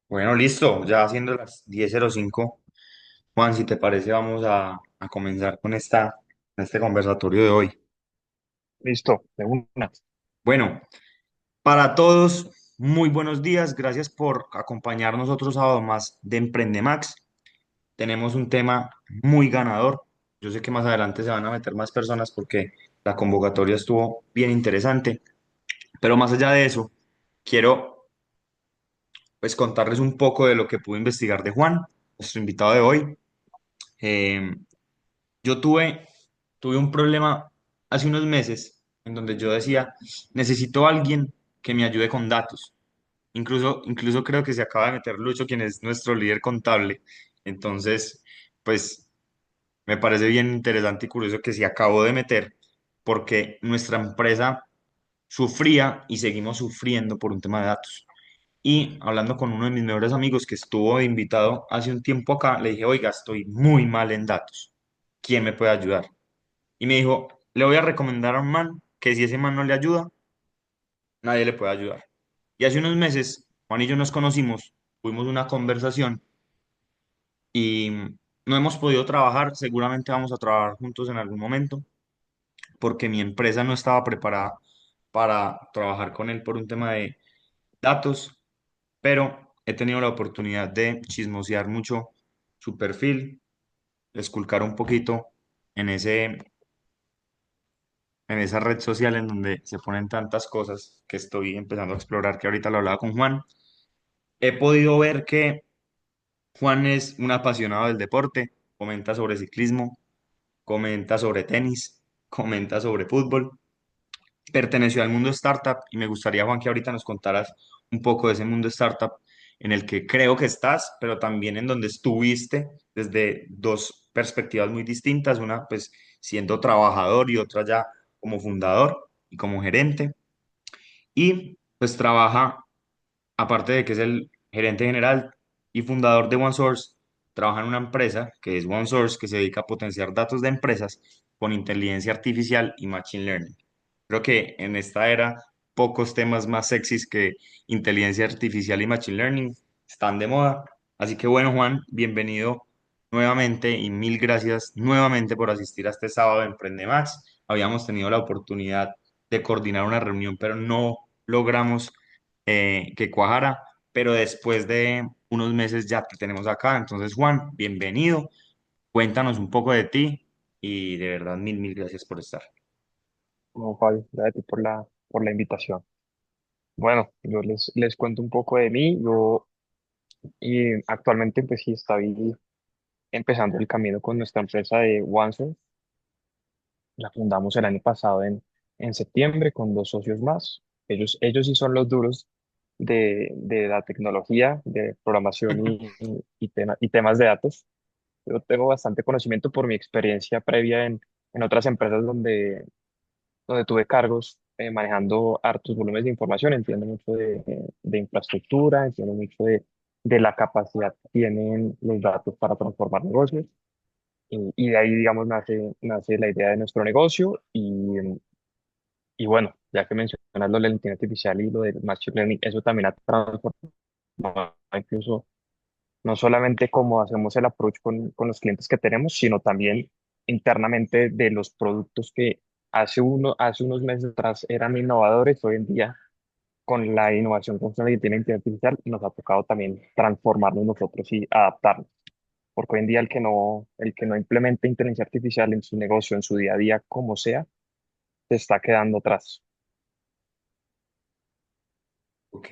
Bueno, listo, ya siendo las 10:05, Juan, si te parece, vamos a comenzar con este conversatorio de hoy. Listo, de una. Bueno, para todos, muy buenos días, gracias por acompañarnos otro sábado más de Emprende Max. Tenemos un tema muy ganador. Yo sé que más adelante se van a meter más personas porque la convocatoria estuvo bien interesante, pero más allá de eso, quiero pues contarles un poco de lo que pude investigar de Juan, nuestro invitado de hoy. Eh, Yo tuve un problema hace unos meses en donde yo decía, necesito a alguien que me ayude con datos. Incluso creo que se acaba de meter Lucho, quien es nuestro líder contable. Entonces, pues me parece bien interesante y curioso que se acabó de meter porque nuestra empresa sufría y seguimos sufriendo por un tema de datos. Y hablando con uno de mis mejores amigos que estuvo de invitado hace un tiempo acá, le dije, oiga, estoy muy mal en datos. ¿Quién me puede ayudar? Y me dijo, le voy a recomendar a un man que si ese man no le ayuda, nadie le puede ayudar. Y hace unos meses, Juan y yo nos conocimos, tuvimos una conversación y no hemos podido trabajar, seguramente vamos a trabajar juntos en algún momento, porque mi empresa no estaba preparada para trabajar con él por un tema de datos, pero he tenido la oportunidad de chismosear mucho su perfil, de esculcar un poquito en en esa red social en donde se ponen tantas cosas que estoy empezando a explorar, que ahorita lo hablaba con Juan. He podido ver que Juan es un apasionado del deporte, comenta sobre ciclismo, comenta sobre tenis, comenta sobre fútbol, perteneció al mundo startup y me gustaría, Juan, que ahorita nos contaras un poco de ese mundo startup en el que creo que estás, pero también en donde estuviste desde dos perspectivas muy distintas, una pues siendo trabajador y otra ya como fundador y como gerente. Y pues trabaja, aparte de que es el gerente general y fundador de OneSource, trabaja en una empresa que es OneSource, que se dedica a potenciar datos de empresas con inteligencia artificial y machine learning. Creo que en esta era pocos temas más sexys que inteligencia artificial y machine learning están de moda. Así que bueno, Juan, bienvenido nuevamente y mil gracias nuevamente por asistir a este sábado de Emprende Max. Habíamos tenido la oportunidad de coordinar una reunión, pero no logramos que cuajara, pero después de unos meses ya te tenemos acá. Entonces, Juan, bienvenido. Cuéntanos un poco de ti y de verdad mil gracias por estar. No, Fabio, gracias a ti por la invitación. Bueno, yo les cuento un poco de mí. Yo actualmente pues sí estoy empezando el camino con nuestra empresa de OneSource. La fundamos el año pasado en septiembre con dos socios más. Ellos sí son los duros de la tecnología, de programación y temas de datos. Yo tengo bastante conocimiento por mi experiencia previa en otras empresas donde tuve cargos manejando hartos volúmenes de información, entiendo mucho de infraestructura, entiendo mucho de la capacidad que tienen los datos para transformar negocios. Y de ahí, digamos, nace la idea de nuestro negocio. Y bueno, ya que mencionas lo de la inteligencia artificial y lo del machine learning, eso también ha transformado incluso no solamente cómo hacemos el approach con los clientes que tenemos, sino también internamente de los productos que hace unos meses atrás eran innovadores. Hoy en día, con la innovación constante que tiene inteligencia artificial, nos ha tocado también transformarnos nosotros y adaptarnos. Porque hoy en día el que no implemente inteligencia artificial en su negocio, en su día a día, como sea, se está quedando atrás. Ok.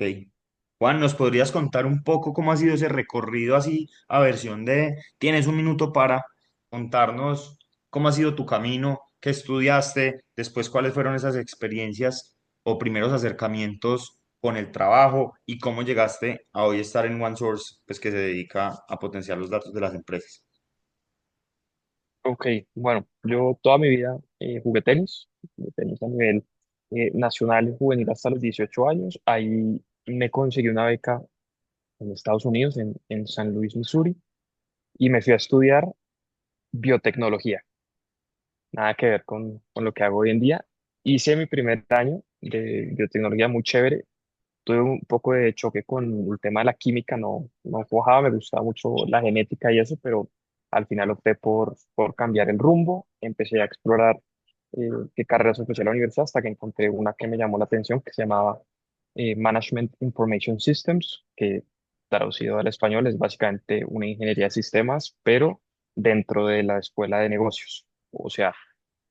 Juan, ¿nos podrías contar un poco cómo ha sido ese recorrido así a versión de, tienes un minuto para contarnos cómo ha sido tu camino, qué estudiaste, después cuáles fueron esas experiencias o primeros acercamientos con el trabajo y cómo llegaste a hoy estar en OneSource, pues que se dedica a potenciar los datos de las empresas? Ok, bueno, yo toda mi vida jugué tenis a nivel nacional y juvenil hasta los 18 años. Ahí me conseguí una beca en Estados Unidos, en San Luis, Missouri, y me fui a estudiar biotecnología. Nada que ver con lo que hago hoy en día. Hice mi primer año de biotecnología muy chévere. tuve un poco de choque con el tema de la química, no cuajaba, me gustaba mucho la genética y eso, pero al final opté por cambiar el rumbo, empecé a explorar qué carreras ofrecía la universidad hasta que encontré una que me llamó la atención que se llamaba Management Information Systems, que traducido al español es básicamente una ingeniería de sistemas, pero dentro de la escuela de negocios. O sea,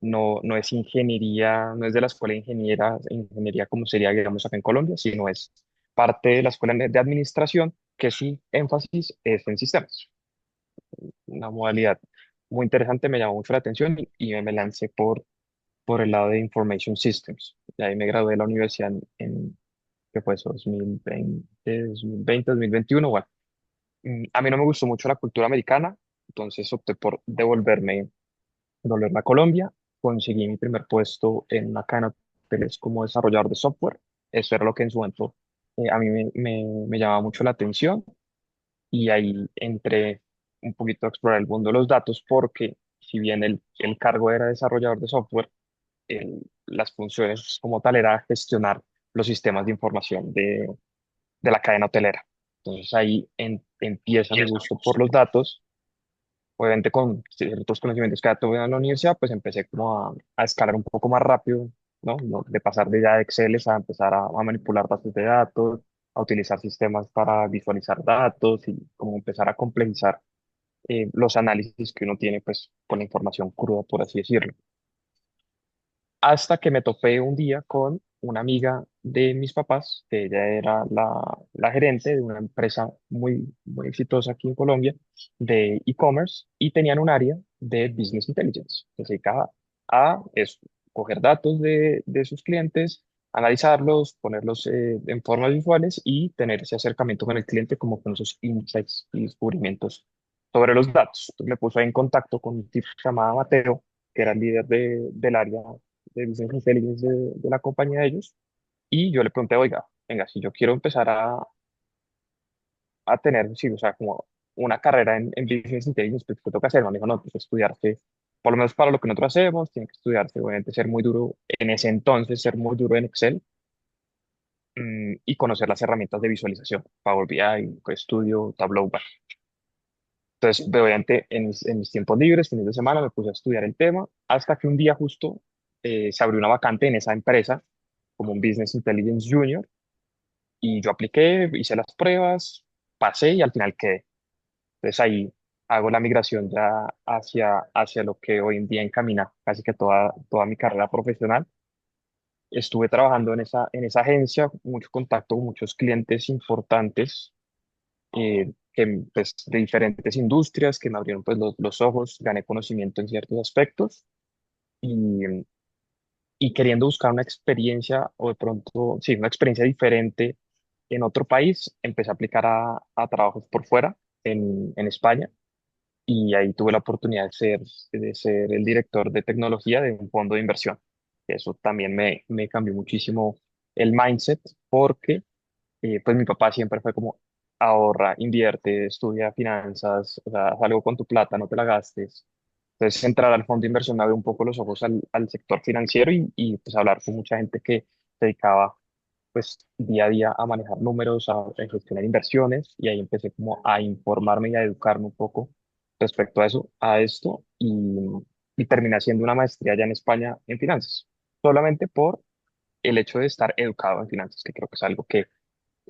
no es ingeniería, no es de la escuela de ingeniería como sería, digamos, acá en Colombia, sino es parte de la escuela de administración, que su énfasis es en sistemas. Una modalidad muy interesante, me llamó mucho la atención y me lancé por el lado de Information Systems. Y ahí me gradué de la universidad ¿qué fue eso? 2021, bueno. A mí no me gustó mucho la cultura americana, entonces opté por devolverme a Colombia. Conseguí mi primer puesto en una cadena de hoteles como desarrollador de software. Eso era lo que en su momento a mí me llamaba mucho la atención y ahí entré un poquito a explorar el mundo de los datos porque si bien el cargo era desarrollador de software, las funciones como tal era gestionar los sistemas de información de la cadena hotelera. Entonces ahí empieza mi gusto por los datos. Obviamente con ciertos conocimientos que ya tuve en la universidad, pues empecé como a escalar un poco más rápido, ¿no? De pasar de ya de Excel a empezar a manipular bases de datos, a utilizar sistemas para visualizar datos y como empezar a complejizar los análisis que uno tiene pues con la información cruda, por así decirlo. Hasta que me topé un día con una amiga de mis papás, que ella era la gerente de una empresa muy exitosa aquí en Colombia de e-commerce y tenían un área de business intelligence que se dedicaba a eso, coger datos de sus clientes, analizarlos, ponerlos en formas visuales y tener ese acercamiento con el cliente como con esos insights y descubrimientos sobre los datos. Entonces me puso ahí en contacto con un tipo que se llamaba Mateo, que era el líder del área de Business Intelligence de la compañía de ellos. Y yo le pregunté, oiga, venga, si yo quiero empezar a tener, sí, o sea, como una carrera en Business Intelligence, pues, ¿qué tengo que hacer? Me dijo, no, pues estudiarse, por lo menos para lo que nosotros hacemos, tiene que estudiarse, obviamente ser muy duro, en ese entonces ser muy duro en Excel, y conocer las herramientas de visualización, Power BI, Studio, Tableau. Bueno, entonces, obviamente, en mis tiempos libres, fines de semana, me puse a estudiar el tema, hasta que un día justo se abrió una vacante en esa empresa como un Business Intelligence Junior, y yo apliqué, hice las pruebas, pasé y al final quedé. Entonces ahí hago la migración ya hacia lo que hoy en día encamina casi que toda mi carrera profesional. Estuve trabajando en esa agencia, mucho contacto con muchos clientes importantes pues, de diferentes industrias que me abrieron pues, los ojos, gané conocimiento en ciertos aspectos y, y queriendo buscar una experiencia o de pronto, sí, una experiencia diferente en otro país, empecé a aplicar a trabajos por fuera, en España, y ahí tuve la oportunidad de ser el director de tecnología de un fondo de inversión. Eso también me cambió muchísimo el mindset porque pues mi papá siempre fue como ahorra, invierte, estudia finanzas, o sea, haz algo con tu plata, no te la gastes. Entonces entrar al fondo de inversión me abrió un poco los ojos al sector financiero y pues hablar con mucha gente que se dedicaba pues día a día a manejar números, a gestionar inversiones y ahí empecé como a informarme y a educarme un poco respecto a eso, a esto y terminé haciendo una maestría allá en España en finanzas, solamente por el hecho de estar educado en finanzas, que creo que es algo que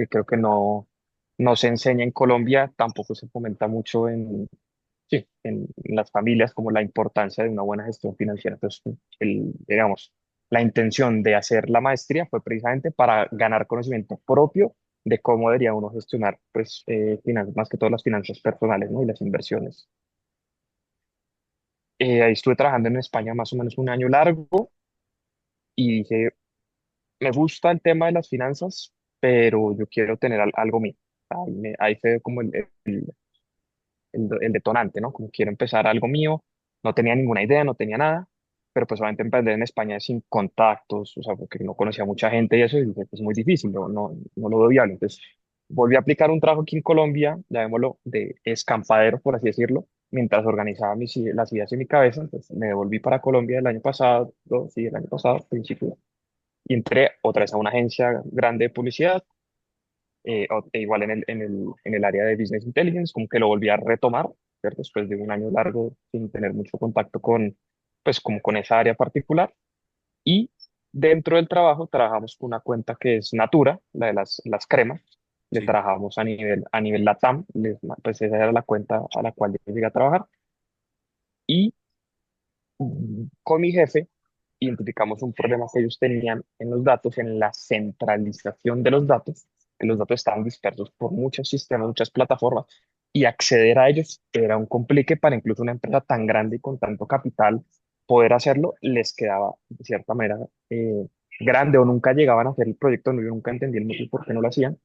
creo que no se enseña en Colombia, tampoco se fomenta mucho sí, en las familias como la importancia de una buena gestión financiera. Entonces, digamos, la intención de hacer la maestría fue precisamente para ganar conocimiento propio de cómo debería uno gestionar, pues, finanzas, más que todas las finanzas personales, ¿no? Y las inversiones. Ahí estuve trabajando en España más o menos un año largo y dije, me gusta el tema de las finanzas, pero yo quiero tener algo mío. Ahí fue como el detonante, ¿no? Como quiero empezar algo mío, no tenía ninguna idea, no tenía nada, pero pues obviamente emprender en España sin contactos, o sea, porque no conocía mucha gente y eso, y dije, pues es muy difícil, no lo veo viable. Entonces volví a aplicar un trabajo aquí en Colombia, llamémoslo de escampadero, por así decirlo, mientras organizaba las ideas en mi cabeza. Entonces me devolví para Colombia el año pasado, sí, el año pasado, principio, y entré otra vez a una agencia grande de publicidad. igual en el área de Business Intelligence, como que lo volví a retomar, ¿cierto? Después de un año largo sin tener mucho contacto con, pues como con esa área particular. Y dentro del trabajo trabajamos con una cuenta que es Natura, la de las cremas. Le Sí, trabajamos a nivel LATAM, pues esa era la cuenta a la cual yo llegué a trabajar. Y con mi jefe identificamos un problema que ellos tenían en los datos, en la centralización de los datos, que los datos estaban dispersos por muchos sistemas, muchas plataformas, y acceder a ellos era un complique para incluso una empresa tan grande y con tanto capital. Poder hacerlo les quedaba de cierta manera grande, o nunca llegaban a hacer el proyecto. No, yo nunca entendí el motivo por qué no lo hacían,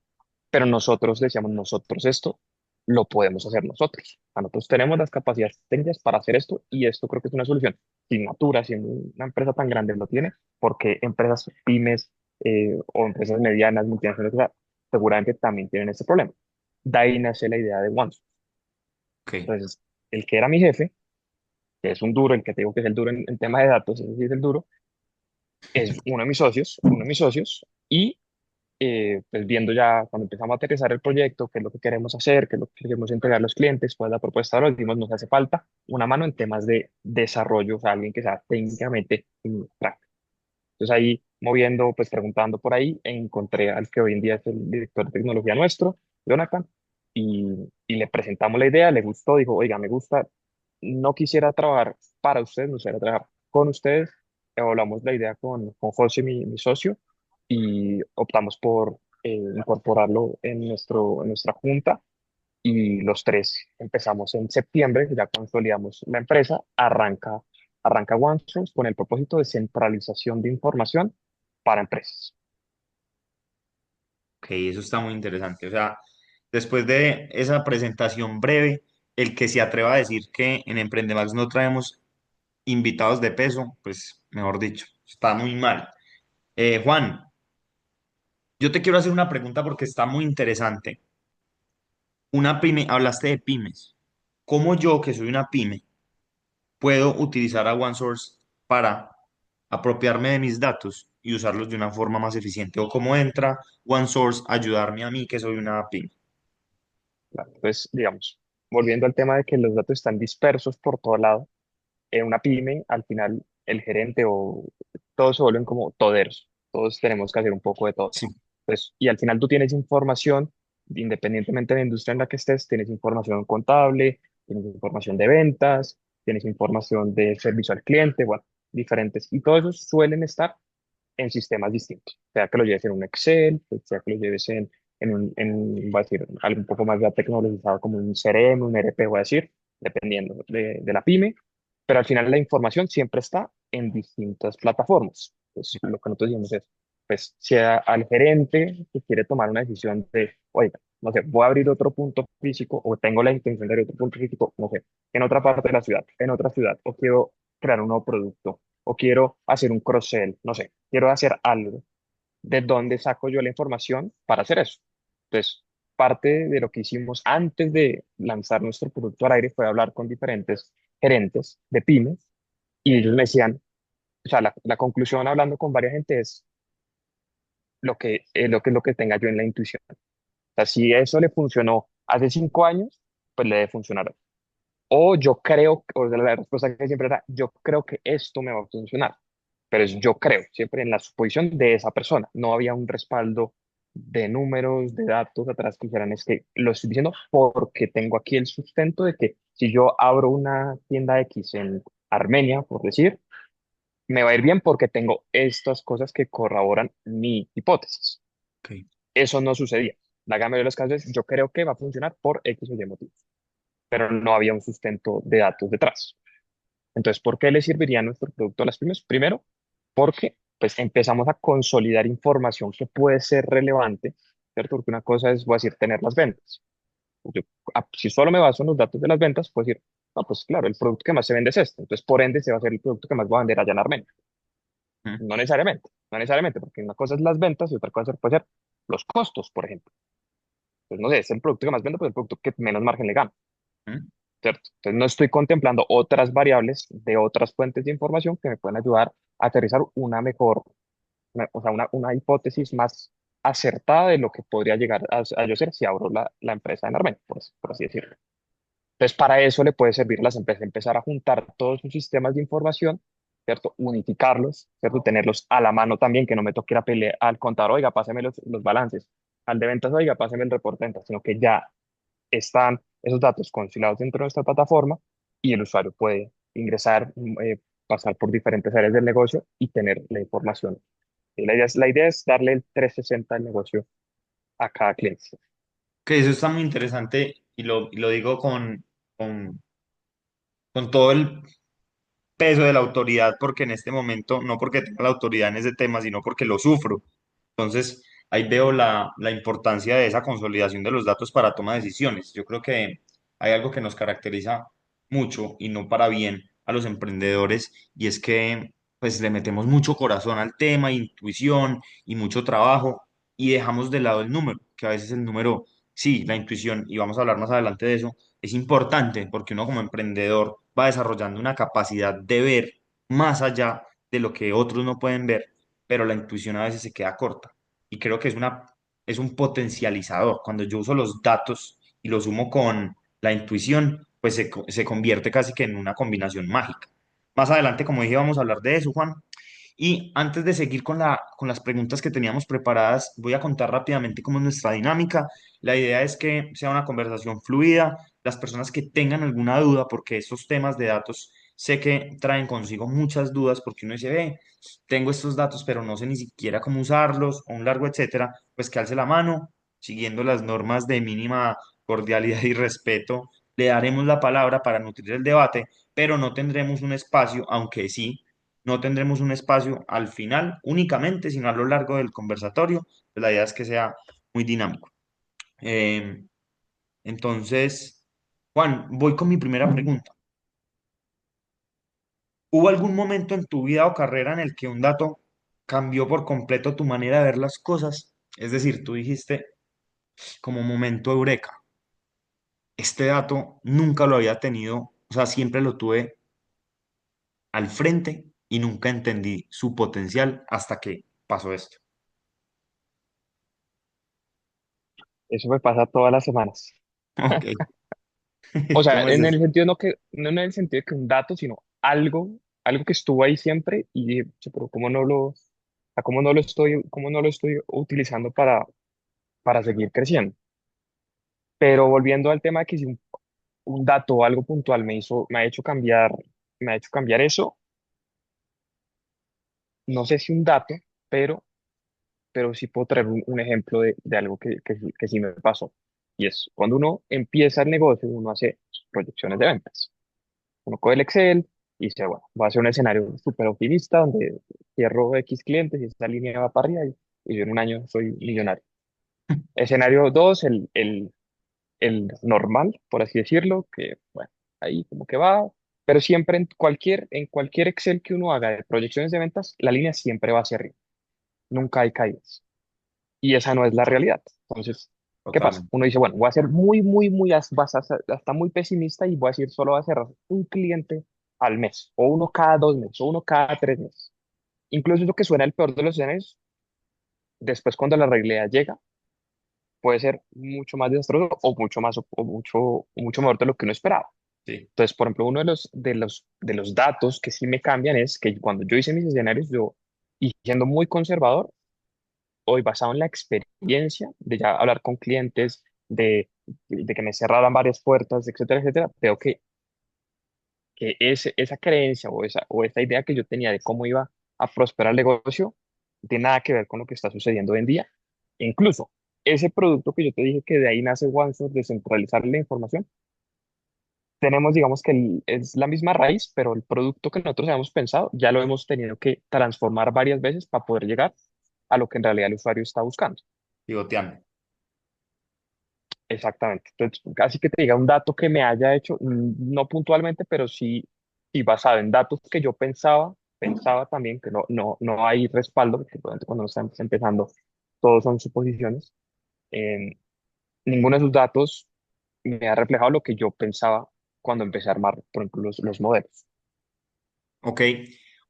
pero nosotros decíamos, nosotros esto lo podemos hacer nosotros. Nosotros tenemos las capacidades técnicas para hacer esto, y esto creo que es una solución. Si Natura, siendo una empresa tan grande, lo tiene, porque empresas pymes o empresas medianas, multinacionales, o sea, seguramente también tienen ese problema. De ahí nace la idea de OneSource. ok. Entonces, el que era mi jefe, que es un duro, el que te digo que es el duro en temas de datos, ese sí es el duro, es uno de mis socios, y pues viendo ya cuando empezamos a aterrizar el proyecto, qué es lo que queremos hacer, qué es lo que queremos entregar a los clientes, cuál es la propuesta, lo dimos, nos hace falta una mano en temas de desarrollo, o sea, alguien que sea técnicamente práctico. Entonces ahí moviendo, pues preguntando por ahí, encontré al que hoy en día es el director de tecnología nuestro, Jonathan, y le presentamos la idea, le gustó, dijo, oiga, me gusta, no quisiera trabajar para ustedes, me gustaría trabajar con ustedes. Hablamos la idea con José, mi socio, y optamos por incorporarlo en nuestra junta, y los tres empezamos en septiembre, ya consolidamos la empresa. Arranca OneSource con el propósito de centralización de información para empresas. Ok, eso está muy interesante. O sea, después de esa presentación breve, el que se atreva a decir que en Emprendemax no traemos invitados de peso, pues mejor dicho, está muy mal. Juan, yo te quiero hacer una pregunta porque está muy interesante. Una pyme, hablaste de pymes. ¿Cómo yo, que soy una pyme, puedo utilizar a OneSource para apropiarme de mis datos y usarlos de una forma más eficiente? ¿O cómo entra OneSource a ayudarme a mí, que soy una pyme? Claro. Entonces, digamos, volviendo al tema de que los datos están dispersos por todo lado, en una pyme, al final, el gerente o todos se vuelven como toderos. Todos tenemos que hacer un poco de todo. Sí. Pues, y al final tú tienes información, independientemente de la industria en la que estés, tienes información contable, tienes información de ventas, tienes información de servicio al cliente, bueno, diferentes. Y todos esos suelen estar en sistemas distintos, sea que lo lleves en un Excel, pues, sea que lo lleves voy a decir, algo un poco más ya tecnologizado como un CRM, un ERP, voy a decir, dependiendo de la pyme, pero al final la información siempre está en distintas plataformas. Pues lo que nosotros decimos es, pues si al gerente que quiere tomar una decisión de, oiga, no sé, voy a abrir otro punto físico, o tengo la intención de abrir otro punto físico, no sé, en otra parte de la ciudad, en otra ciudad, o quiero crear un nuevo producto, o quiero hacer un cross-sell, no sé, quiero hacer algo. ¿De dónde saco yo la información para hacer eso? Entonces, parte de lo que hicimos antes de lanzar nuestro producto al aire fue hablar con diferentes gerentes de pymes, y ellos me decían, o sea, la conclusión hablando con varias gente es lo que tenga yo en la intuición. O sea, si eso le funcionó hace 5 años, pues le debe funcionar. O yo creo, o sea, la respuesta que siempre era, yo creo que esto me va a funcionar, pero es yo creo, siempre en la suposición de esa persona. No había un respaldo de números, de datos atrás que dijeran, es que lo estoy diciendo porque tengo aquí el sustento de que si yo abro una tienda X en Armenia, por decir, me va a ir bien porque tengo estas cosas que corroboran mi hipótesis. Ok. Eso no sucedía. La gama de los casos es, yo creo que va a funcionar por X o Y motivos, pero no había un sustento de datos detrás. Entonces, ¿por qué le serviría nuestro producto a las pymes? Primero, porque pues empezamos a consolidar información que puede ser relevante, ¿cierto? Porque una cosa es, voy a decir, tener las ventas. Yo, si solo me baso en los datos de las ventas, puedo decir, no, pues claro, el producto que más se vende es este. Entonces, por ende, se va a ser el producto que más voy a vender allá en Armenia. Mm, No necesariamente, porque una cosa es las ventas y otra cosa puede ser los costos, por ejemplo. Pues no sé, es el producto que más vende, pues el producto que menos margen le gana. mm. ¿Cierto? Entonces no estoy contemplando otras variables de otras fuentes de información que me pueden ayudar a aterrizar una mejor, o sea, una hipótesis más acertada de lo que podría llegar a yo ser si abro la empresa en Armen, por así decirlo. Entonces, para eso le puede servir a las empresas empezar a juntar todos sus sistemas de información, ¿cierto? Unificarlos, ¿cierto? Tenerlos a la mano también, que no me toque ir a pelear al contador, oiga, páseme los balances, al de ventas, oiga, páseme el reporte de ventas, sino que ya están esos datos consignados dentro de nuestra plataforma y el usuario puede ingresar, pasar por diferentes áreas del negocio y tener la información. Y la idea es darle el 360 al negocio a cada cliente. Que eso está muy interesante y lo digo con todo el peso de la autoridad, porque en este momento, no porque tenga la autoridad en ese tema, sino porque lo sufro. Entonces, ahí veo la importancia de esa consolidación de los datos para toma de decisiones. Yo creo que hay algo que nos caracteriza mucho y no para bien a los emprendedores, y es que pues le metemos mucho corazón al tema, intuición y mucho trabajo, y dejamos de lado el número, que a veces el número, sí, la intuición, y vamos a hablar más adelante de eso, es importante porque uno como emprendedor va desarrollando una capacidad de ver más allá de lo que otros no pueden ver, pero la intuición a veces se queda corta. Y creo que es un potencializador. Cuando yo uso los datos y los sumo con la intuición, pues se convierte casi que en una combinación mágica. Más adelante, como dije, vamos a hablar de eso, Juan. Y antes de seguir con las preguntas que teníamos preparadas, voy a contar rápidamente cómo es nuestra dinámica. La idea es que sea una conversación fluida. Las personas que tengan alguna duda, porque estos temas de datos sé que traen consigo muchas dudas, porque uno dice, ve, tengo estos datos, pero no sé ni siquiera cómo usarlos, o un largo etcétera, pues que alce la mano, siguiendo las normas de mínima cordialidad y respeto. Le daremos la palabra para nutrir el debate, pero no tendremos un espacio, aunque sí no tendremos un espacio al final únicamente, sino a lo largo del conversatorio. Pues la idea es que sea muy dinámico. Eh, entonces, Juan, voy con mi primera pregunta. ¿Hubo algún momento en tu vida o carrera en el que un dato cambió por completo tu manera de ver las cosas? Es decir, tú dijiste como momento eureka, este dato nunca lo había tenido, o sea, siempre lo tuve al frente y nunca entendí su potencial hasta que pasó esto. Eso me pasa todas las semanas. Ok, O sea, ¿cómo es en eso? el sentido no en el sentido de que un dato, sino algo que estuvo ahí siempre y dije, "Che, pero cómo no lo estoy utilizando para seguir creciendo?" Pero volviendo al tema de que si un dato o algo puntual me ha hecho cambiar eso, no sé si un dato, pero, pero sí puedo traer un ejemplo de algo que sí me pasó. Y es cuando uno empieza el negocio, uno hace proyecciones de ventas. Uno coge el Excel y dice, bueno, voy a hacer un escenario súper optimista donde cierro X clientes y esta línea va para arriba y yo en un año soy millonario. Escenario 2 el normal, por así decirlo, que bueno, ahí como que va, pero siempre en cualquier Excel que uno haga de proyecciones de ventas, la línea siempre va hacia arriba, nunca hay caídas. Y esa no es la realidad. Entonces, ¿qué pasa? Totalmente. Uno dice, bueno, voy a ser muy, muy, muy, hasta muy pesimista y voy a decir, solo voy a cerrar un cliente al mes, o uno cada 2 meses, o uno cada 3 meses. Incluso lo que suena el peor de los escenarios, después cuando la realidad llega, puede ser mucho más desastroso o mucho más, o mucho mejor de lo que uno esperaba. Sí. Entonces, por ejemplo, uno de los datos que sí me cambian es que cuando yo hice mis escenarios, y siendo muy conservador, hoy basado en la experiencia de ya hablar con clientes, de que me cerraran varias puertas, etcétera, etcétera, veo que esa creencia o esa idea que yo tenía de cómo iba a prosperar el negocio, no tiene nada que ver con lo que está sucediendo hoy en día. E incluso ese producto que yo te dije que de ahí nace OneSource, descentralizar la información, tenemos, digamos que es la misma raíz, pero el producto que nosotros habíamos pensado ya lo hemos tenido que transformar varias veces para poder llegar a lo que en realidad el usuario está buscando. Pivoteando. Exactamente. Entonces, casi que te diga un dato que me haya hecho, no puntualmente, pero sí basado en datos que yo pensaba también que no hay respaldo, porque obviamente cuando uno está empezando, todos son suposiciones. Eh, Ninguno de esos datos me ha reflejado lo que yo pensaba cuando empecé a armar, por ejemplo, los modelos. Ok.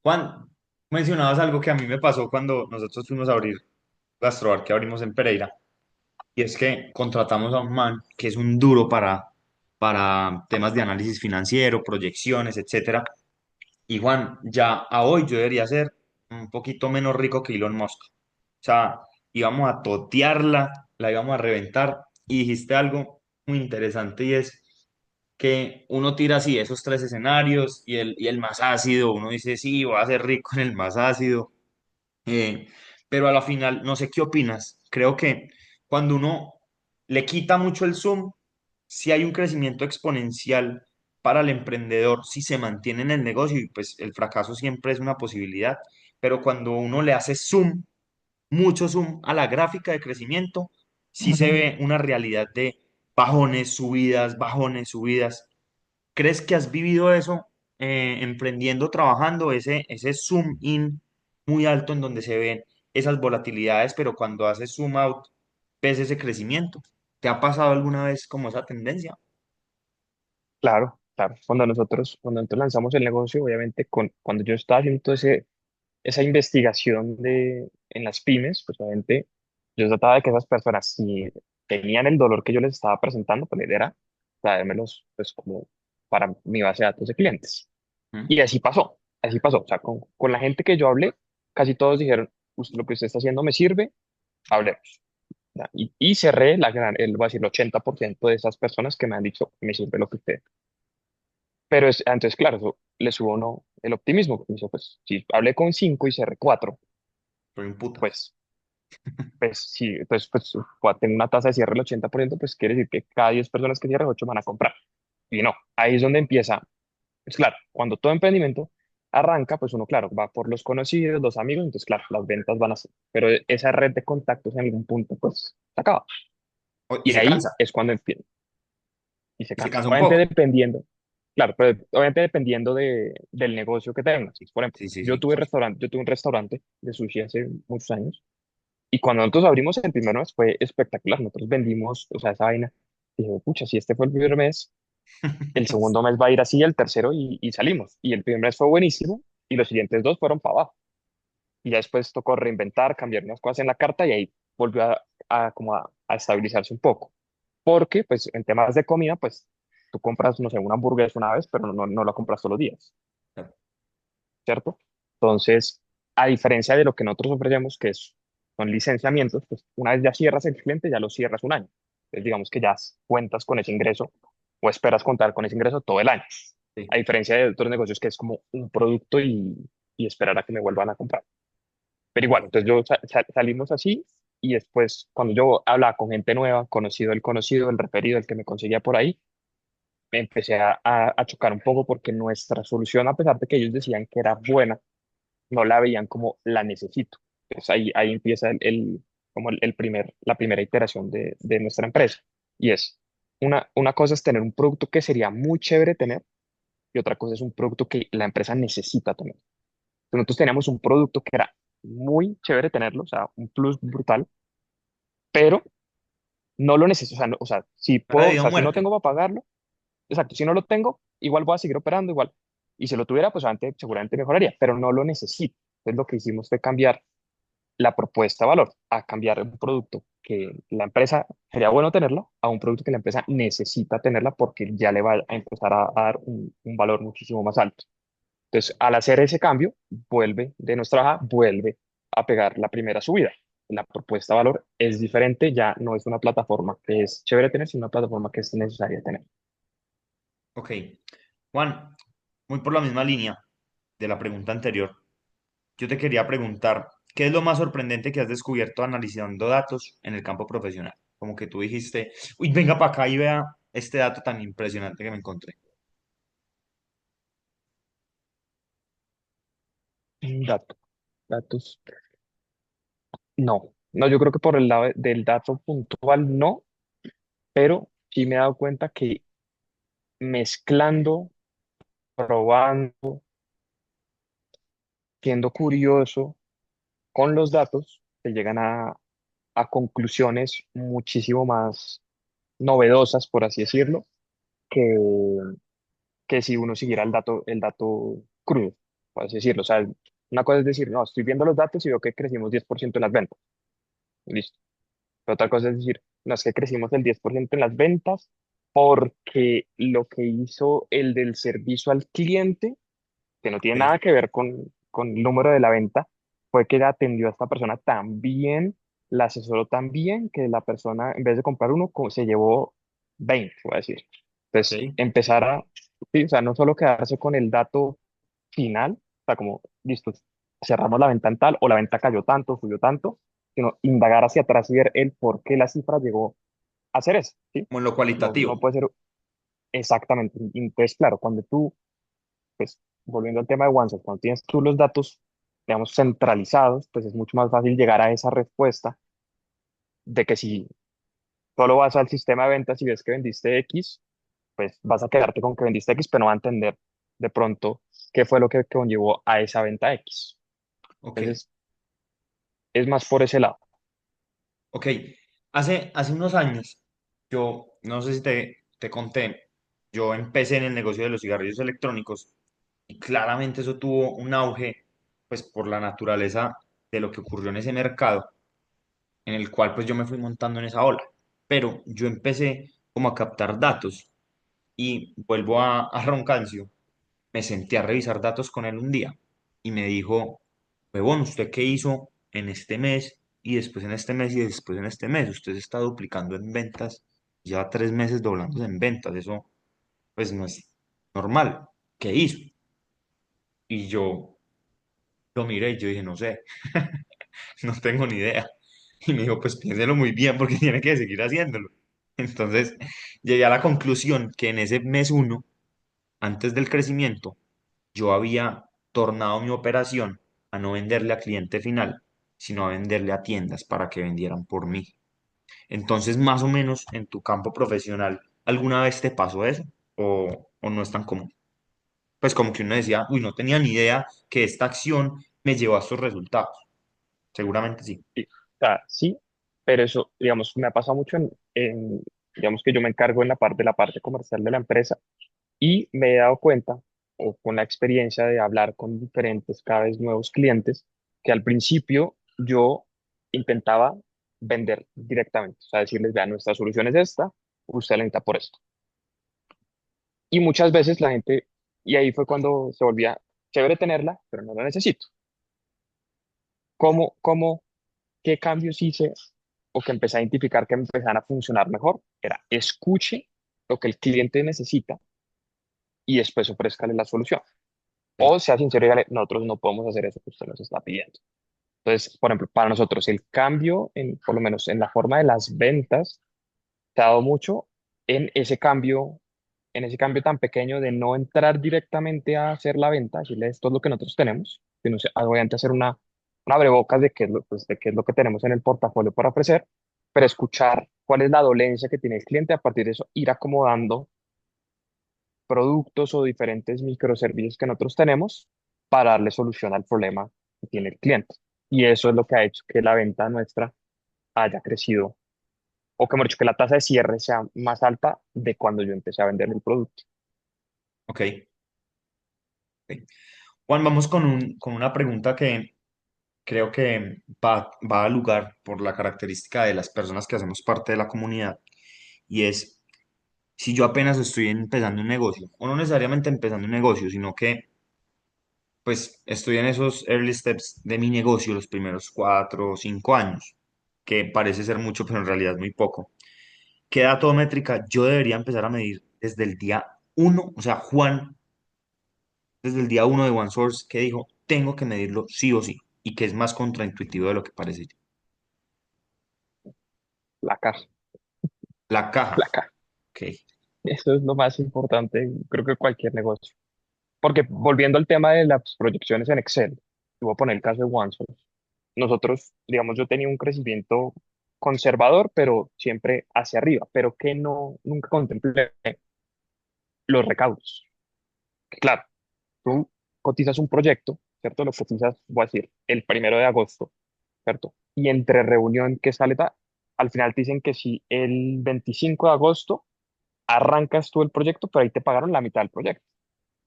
Juan, mencionabas algo que a mí me pasó cuando nosotros fuimos a abrir gastrobar que abrimos en Pereira. Y es que contratamos a un man que es un duro para temas de análisis financiero, proyecciones, etcétera. Y Juan, ya a hoy yo debería ser un poquito menos rico que Elon Musk. O sea, íbamos a totearla, la íbamos a reventar. Y dijiste algo muy interesante y es que uno tira así esos tres escenarios y el más ácido, uno dice, sí, voy a ser rico en el más ácido. Eh, pero a la final, no sé qué opinas. Creo que cuando uno le quita mucho el zoom, si hay un crecimiento exponencial para el emprendedor, si se mantiene en el negocio, y pues el fracaso siempre es una posibilidad, pero cuando uno le hace zoom, mucho zoom a la gráfica de crecimiento, sí se ve una realidad de bajones, subidas, bajones, subidas. ¿Crees que has vivido eso emprendiendo, trabajando, ese zoom in muy alto en donde se ven esas volatilidades, pero cuando haces zoom out, ves ese crecimiento? ¿Te ha pasado alguna vez como esa tendencia? Claro, claro. Cuando nosotros lanzamos el negocio, obviamente, cuando yo estaba haciendo esa investigación en las pymes, pues obviamente yo trataba de que esas personas, si tenían el dolor que yo les estaba presentando, pues la idea era traérmelos, pues como para mi base de datos de clientes. ¿Mm? Y así pasó. O sea, con la gente que yo hablé, casi todos dijeron, lo que usted está haciendo me sirve, hablemos. ¿Ya? Y cerré voy a decir, el 80% de esas personas que me han dicho, me sirve lo que usted. Pero entonces, claro, eso le subo uno el optimismo. Porque dice, pues, si hablé con 5 y cerré 4, Soy un puta. pues, pues, sí, entonces, pues, voy a tener una tasa de cierre del 80%, pues quiere decir que cada 10 personas que cierre, 8 van a comprar. Y no, ahí es donde empieza. Pues claro, cuando todo emprendimiento arranca, pues uno, claro, va por los conocidos, los amigos, entonces, claro, las ventas van a ser. Pero esa red de contactos en algún punto, pues, se acaba. Y Y se ahí cansa, es cuando empieza y se y se cansa. cansa un Obviamente poco. dependiendo, claro, pero obviamente dependiendo del negocio que tengas. Por ejemplo, Sí, sí, sí. yo tuve un restaurante de sushi hace muchos años y cuando nosotros abrimos el primer mes fue espectacular. Nosotros vendimos, o sea, esa vaina. Dije, pucha, si este fue el primer mes, el segundo mes va a ir así, el tercero y salimos. Y el primer mes fue buenísimo y los siguientes dos fueron para abajo. Y ya después tocó reinventar, cambiar unas cosas en la carta y ahí volvió a estabilizarse un poco. Porque, pues, en temas de comida, pues, tú compras, no sé, una hamburguesa una vez, pero no la compras todos los días, ¿cierto? Entonces, a diferencia de lo que nosotros ofrecemos, son licenciamientos, pues, una vez ya cierras el cliente, ya lo cierras un año. Entonces, digamos que ya cuentas con ese ingreso o esperas contar con ese ingreso todo el año. Sí. A diferencia de otros negocios que es como un producto y esperar a que me vuelvan a comprar. Pero igual, Ok. entonces salimos así y después cuando yo hablaba con gente nueva, conocido, el referido, el que me conseguía por ahí, me empecé a chocar un poco porque nuestra solución, a pesar de que ellos decían que era buena, no la veían como la necesito. Entonces ahí empieza como la primera iteración de nuestra empresa. Y es, una cosa es tener un producto que sería muy chévere tener y otra cosa es un producto que la empresa necesita tener. Nosotros teníamos un producto que era muy chévere tenerlo, o sea, un plus brutal, pero no lo necesito, o sea, o sea, si Era de puedo, o vida o sea, si no muerte. tengo para pagarlo, exacto, si no lo tengo, igual voy a seguir operando igual. Y si lo tuviera, pues antes seguramente mejoraría, pero no lo necesito. Entonces lo que hicimos fue cambiar la propuesta de valor, a cambiar un producto que la empresa sería bueno tenerlo, a un producto que la empresa necesita tenerla porque ya le va a empezar a dar un valor muchísimo más alto. Entonces, al hacer ese cambio, vuelve de nuestra baja, vuelve a pegar la primera subida. La propuesta de valor es diferente, ya no es una plataforma que es chévere tener, sino una plataforma que es necesaria tener. Ok. Juan, muy por la misma línea de la pregunta anterior. Yo te quería preguntar, ¿qué es lo más sorprendente que has descubierto analizando datos en el campo profesional? Como que tú dijiste, uy, venga para acá y vea este dato tan impresionante que me encontré. Dato, datos, no, yo creo que por el lado del dato puntual no, pero sí me he dado cuenta que mezclando, probando, siendo curioso con los datos, se llegan a conclusiones muchísimo más novedosas, por así decirlo, que, que si uno siguiera el dato crudo, por así decirlo. O sea, una cosa es decir, no, estoy viendo los datos y veo que crecimos 10% en las ventas. listo. Pero otra cosa es decir, no es que crecimos el 10% en las ventas porque lo que hizo el del servicio al cliente, que no tiene Ok, nada que ver con el número de la venta, fue que atendió a esta persona tan bien, la asesoró tan bien que la persona, en vez de comprar uno, se llevó 20, voy a decir. Entonces, ok. empezar a, sí, o sea, no solo quedarse con el dato final, o sea, como, listo, cerramos la venta en tal, o la venta cayó tanto, subió tanto, sino indagar hacia atrás y ver el por qué la cifra llegó a ser eso, ¿sí? Como en lo No, no cualitativo. puede ser exactamente. Entonces, claro, cuando tú, pues, volviendo al tema de OneSource, cuando tienes tú los datos, digamos, centralizados, pues es mucho más fácil llegar a esa respuesta de que si solo vas al sistema de ventas y ves que vendiste X, pues vas a quedarte con que vendiste X, pero no va a entender de pronto qué fue lo que conllevó a esa venta X. Ok, Entonces, es más por ese lado. ok. Hace unos años, yo no sé si te conté, yo empecé en el negocio de los cigarrillos electrónicos y claramente eso tuvo un auge, pues por la naturaleza de lo que ocurrió en ese mercado, en el cual pues yo me fui montando en esa ola. Pero yo empecé como a captar datos y vuelvo a Roncancio, me senté a revisar datos con él un día y me dijo, huevón, ¿usted qué hizo en este mes y después en este mes y después en este mes? Usted se está duplicando en ventas, lleva 3 meses doblándose en ventas, eso pues no es normal. ¿Qué hizo? Y yo lo miré y yo dije, no sé, no tengo ni idea. Y me dijo, pues piénselo muy bien porque tiene que seguir haciéndolo. Entonces llegué a la conclusión que en ese mes uno, antes del crecimiento, yo había tornado mi operación a no venderle a cliente final, sino a venderle a tiendas para que vendieran por mí. Entonces, más o menos en tu campo profesional, ¿alguna vez te pasó eso? ¿O no es tan común? Pues como que uno decía, uy, no tenía ni idea que esta acción me llevó a estos resultados. Seguramente sí. Sí, o sea, sí, pero eso, digamos, me ha pasado mucho digamos que yo me encargo en la parte comercial de la empresa y me he dado cuenta, o con la experiencia de hablar con diferentes, cada vez nuevos clientes, que al principio yo intentaba vender directamente, o sea, decirles, vean, nuestra solución es esta, usted la necesita por esto. Y muchas veces la gente, y ahí fue cuando se volvía chévere tenerla, pero no la necesito. ¿Cómo qué cambios hice o que empecé a identificar que empezaban a funcionar mejor? Era escuche lo que el cliente necesita y después ofrézcale la solución. Ok, O sea sincero y dígale, nosotros no podemos hacer eso que usted nos está pidiendo. Entonces, por ejemplo, para nosotros el cambio, por lo menos en la forma de las ventas, se ha dado mucho en ese cambio tan pequeño de no entrar directamente a hacer la venta, decirle esto es lo que nosotros tenemos, sino obviamente hacer una abrebocas de qué es pues, de qué es lo que tenemos en el portafolio para ofrecer, pero escuchar cuál es la dolencia que tiene el cliente, a partir de eso ir acomodando productos o diferentes microservicios que nosotros tenemos para darle solución al problema que tiene el cliente. Y eso es lo que ha hecho que la venta nuestra haya crecido, o que hemos dicho que la tasa de cierre sea más alta de cuando yo empecé a vender el producto. ok. Ok. Juan, vamos con una pregunta que creo que va a lugar por la característica de las personas que hacemos parte de la comunidad y es si yo apenas estoy empezando un negocio, o no necesariamente empezando un negocio, sino que pues estoy en esos early steps de mi negocio, los primeros 4 o 5 años, que parece ser mucho, pero en realidad es muy poco. ¿Qué dato métrica yo debería empezar a medir desde el día uno? O sea, Juan, desde el día uno de OneSource, que dijo, tengo que medirlo sí o sí, y que es más contraintuitivo de lo que parece. La caja, La caja. la caja. Ok, Eso es lo más importante, creo que cualquier negocio. Porque volviendo al tema de las proyecciones en Excel, te voy a poner el caso de OneSource. Nosotros, digamos, yo tenía un crecimiento conservador, pero siempre hacia arriba, pero que nunca contemplé los recaudos. Claro, tú cotizas un proyecto, ¿cierto? Lo cotizas, voy a decir, el 1 de agosto, ¿cierto? Y entre reunión que sale, al final te dicen que si el 25 de agosto arrancas tú el proyecto, pero ahí te pagaron la mitad del proyecto.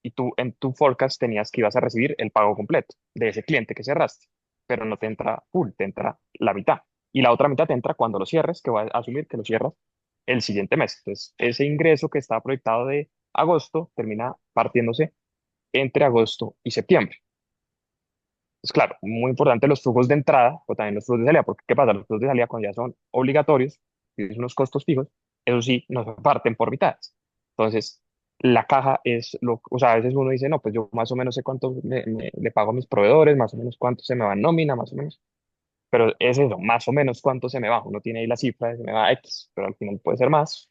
Y tú en tu forecast tenías que ibas a recibir el pago completo de ese cliente que cerraste, pero no te entra full, te entra la mitad. y la otra mitad te entra cuando lo cierres, que va a asumir que lo cierras el siguiente mes. Entonces, ese ingreso que estaba proyectado de agosto termina partiéndose entre agosto y septiembre. Pues claro, muy importante los flujos de entrada, o también los flujos de salida, porque ¿qué pasa? Los flujos de salida cuando ya son obligatorios, tienes unos costos fijos, eso sí, no se parten por mitades. Entonces, la caja es lo, o sea, a veces uno dice, no, pues yo más o menos sé cuánto le pago a mis proveedores, más o menos cuánto se me va en nómina, más o menos, pero es eso, más o menos cuánto se me va. Uno tiene ahí la cifra, se me va X, pero al final puede ser más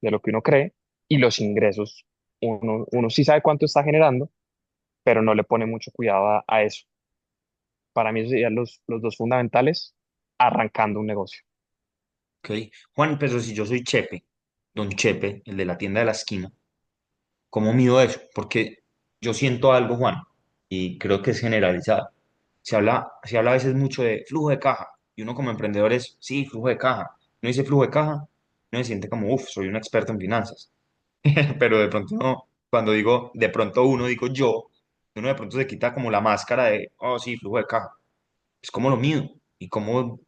de lo que uno cree, y los ingresos, uno sí sabe cuánto está generando, pero no le pone mucho cuidado a eso. Para mí esos serían los dos fundamentales arrancando un negocio. Ok. Juan, pero si yo soy Chepe, don Chepe, el de la tienda de la esquina, ¿cómo mido eso? Porque yo siento algo, Juan, y creo que es generalizado. Se habla a veces mucho de flujo de caja, y uno como emprendedor es, sí, flujo de caja. Uno dice flujo de caja, uno se siente como, uff, soy un experto en finanzas. Pero de pronto no, cuando digo de pronto uno, digo yo, uno de pronto se quita como la máscara de, oh, sí, flujo de caja. Es como lo mido y cómo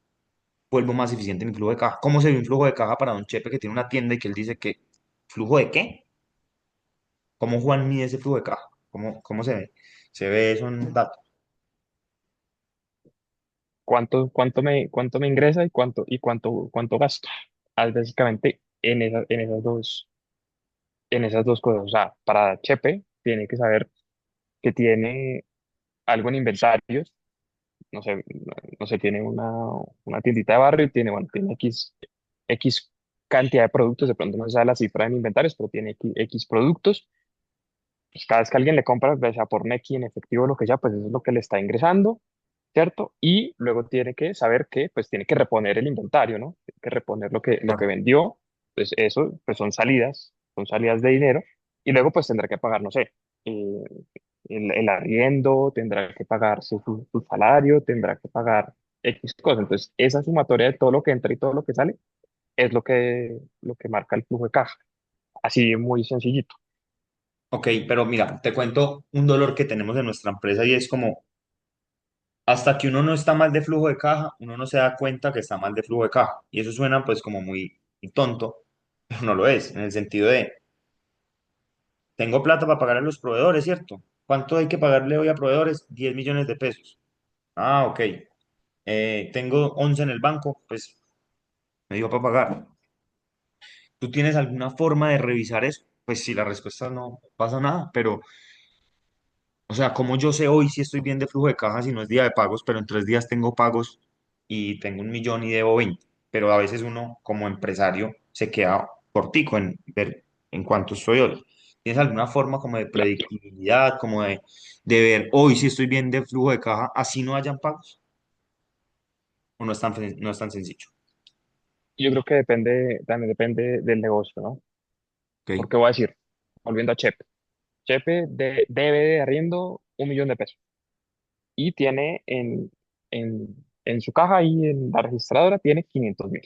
vuelvo más eficiente mi flujo de caja. ¿Cómo se ve un flujo de caja para don Chepe que tiene una tienda y que él dice que, ¿flujo de qué? ¿Cómo Juan mide ese flujo de caja? ¿Cómo se ve? Se ve eso en datos. Cuánto me ingresa cuánto gasto? Básicamente en esas dos cosas. O sea, para Chepe tiene que saber que tiene algo en inventarios, no sé, no sé, tiene una tiendita de barrio y tiene, bueno, tiene X cantidad de productos, de pronto no se sabe la cifra en inventarios, pero tiene X productos. Pues cada vez que alguien le compra, ya sea por Nequi, en efectivo, lo que sea, pues eso es lo que le está ingresando, ¿cierto? Y luego tiene que saber que, pues tiene que reponer el inventario, ¿no? Tiene que reponer lo que Claro. vendió, pues eso, pues son salidas de dinero, y luego pues tendrá que pagar, no sé, eh, el arriendo, tendrá que pagar su salario, tendrá que pagar X cosas. Entonces, esa sumatoria de todo lo que entra y todo lo que sale es lo que marca el flujo de caja. Así muy sencillito. Ok, pero mira, te cuento un dolor que tenemos en nuestra empresa y es como, hasta que uno no está mal de flujo de caja, uno no se da cuenta que está mal de flujo de caja. Y eso suena pues como muy tonto, pero no lo es, en el sentido de, tengo plata para pagar a los proveedores, ¿cierto? ¿Cuánto hay que pagarle hoy a proveedores? 10 millones de pesos. Ah, ok. Tengo 11 en el banco, pues me dio para pagar. ¿Tú tienes alguna forma de revisar eso? Pues si la respuesta no pasa nada, pero, o sea, ¿cómo yo sé hoy si estoy bien de flujo de caja si no es día de pagos, pero en 3 días tengo pagos y tengo 1 millón y debo 20? Pero a veces uno como empresario se queda cortico en ver en cuánto estoy hoy. ¿Tienes alguna forma como de predictibilidad, como de ver hoy si estoy bien de flujo de caja, así no hayan pagos? ¿O no es tan sencillo? Yo creo que también depende del negocio, ¿no? Ok. Porque voy a decir, volviendo a Chepe. Chepe debe de arriendo 1 millón de pesos y tiene en su caja y en la registradora tiene 500.000.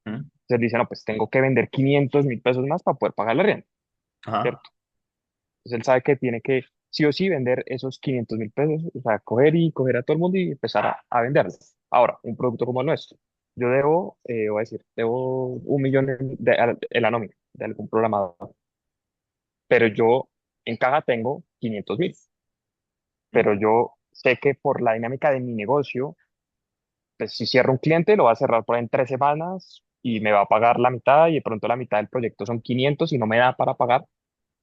¿Mm? Entonces dice, no, pues tengo que vender 500.000 pesos más para poder pagar la arriendo, Ajá. ¿cierto? Entonces él sabe que tiene que sí o sí vender esos 500.000 pesos, o sea, coger a todo el mundo y empezar a venderlos. Ahora, un producto como el nuestro. Yo debo, voy a decir, debo 1 millón en la nómina de algún programador, pero yo en caja tengo 500.000, ¿Mm? pero yo sé que por la dinámica de mi negocio, pues si cierro un cliente, lo va a cerrar por ahí en 3 semanas y me va a pagar la mitad y de pronto la mitad del proyecto son 500 y no me da para pagar,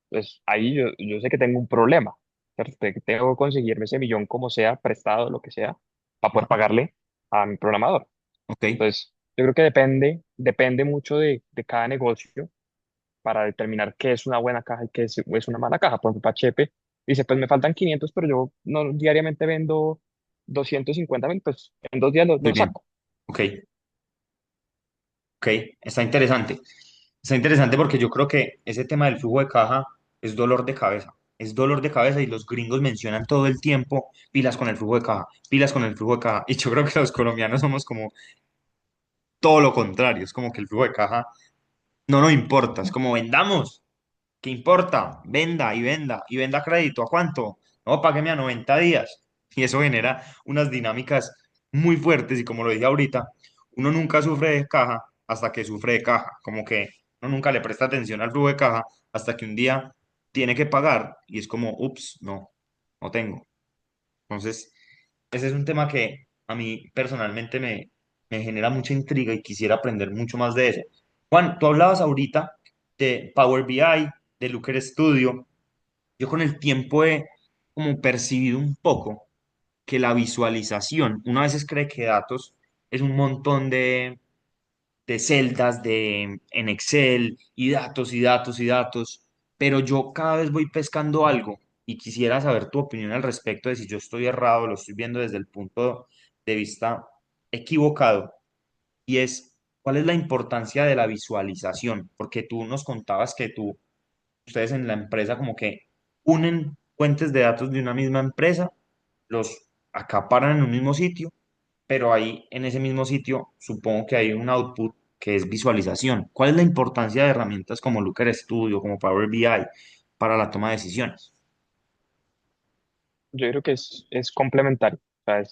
pues ahí yo sé que tengo un problema, ¿cierto? Que tengo que conseguirme ese millón como sea, prestado, lo que sea, para poder Ajá. pagarle a mi programador. Ok. Entonces, yo creo que depende mucho de cada negocio para determinar qué es una buena caja y qué es una mala caja. Por ejemplo, Pachepe dice, pues me faltan 500 pero yo no diariamente vendo 250.000, pues en 2 días Estoy lo bien. saco. Ok. Ok, está interesante. Está interesante porque yo creo que ese tema del flujo de caja es dolor de cabeza. Es dolor de cabeza y los gringos mencionan todo el tiempo pilas con el flujo de caja, pilas con el flujo de caja. Y yo creo que los colombianos somos como todo lo contrario. Es como que el flujo de caja no nos importa. Es como vendamos. ¿Qué importa? Venda y venda. ¿Y venda crédito? ¿A cuánto? No, págueme a 90 días. Y eso genera unas dinámicas muy fuertes y como lo dije ahorita, uno nunca sufre de caja hasta que sufre de caja, como que uno nunca le presta atención al flujo de caja hasta que un día tiene que pagar y es como, ups, no, no tengo. Entonces, ese es un tema que a mí personalmente me genera mucha intriga y quisiera aprender mucho más de eso. Juan, tú hablabas ahorita de Power BI, de Looker Studio. Yo con el tiempo he como percibido un poco que la visualización, uno a veces cree que datos es un montón de celdas en Excel y datos y datos y datos, pero yo cada vez voy pescando algo y quisiera saber tu opinión al respecto de si yo estoy errado, lo estoy viendo desde el punto de vista equivocado, y es cuál es la importancia de la visualización, porque tú nos contabas que ustedes en la empresa como que unen fuentes de datos de una misma empresa, los acaparan en un mismo sitio, pero ahí en ese mismo sitio supongo que hay un output que es visualización. ¿Cuál es la importancia de herramientas como Looker Studio, como Power BI para la toma de decisiones? Yo creo que es complementario. O sea,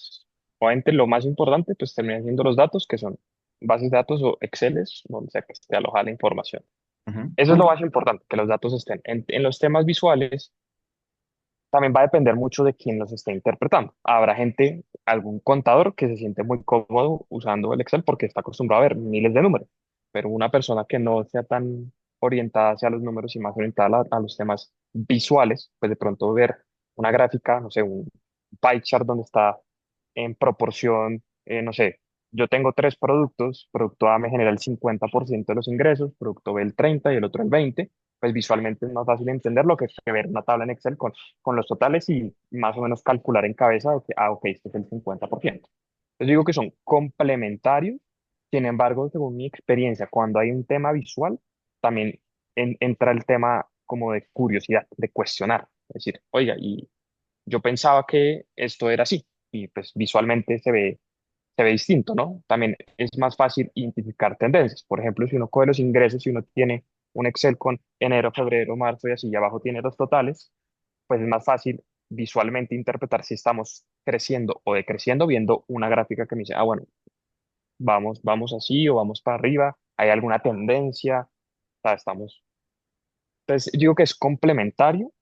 obviamente lo más importante, pues termina siendo los datos, que son bases de datos o Exceles, donde sea que esté alojada la información. Ujú. Eso es lo más importante, que los datos estén. En los temas visuales, también va a depender mucho de quién los esté interpretando. Habrá gente, algún contador que se siente muy cómodo usando el Excel porque está acostumbrado a ver miles de números, pero una persona que no sea tan orientada hacia los números y más orientada a los temas visuales, pues de pronto ver una gráfica, no sé, un pie chart donde está en proporción, no sé, yo tengo tres productos, producto A me genera el 50% de los ingresos, producto B el 30% y el otro el 20%, pues visualmente es más fácil entenderlo que ver una tabla en Excel con los totales y más o menos calcular en cabeza, ok, este es el 50%. Entonces digo que son complementarios, sin embargo, según mi experiencia, cuando hay un tema visual, también entra el tema como de curiosidad, de cuestionar, es decir, oiga, y yo pensaba que esto era así, y pues visualmente se ve distinto, ¿no? También es más fácil identificar tendencias. Por ejemplo, si uno coge los ingresos, si uno tiene un Excel con enero, febrero, marzo y así, y abajo tiene los totales, pues es más fácil visualmente interpretar si estamos creciendo o decreciendo viendo una gráfica que me dice, ah, bueno, vamos así o vamos para arriba, hay alguna tendencia, o sea, estamos. Entonces, digo que es complementario,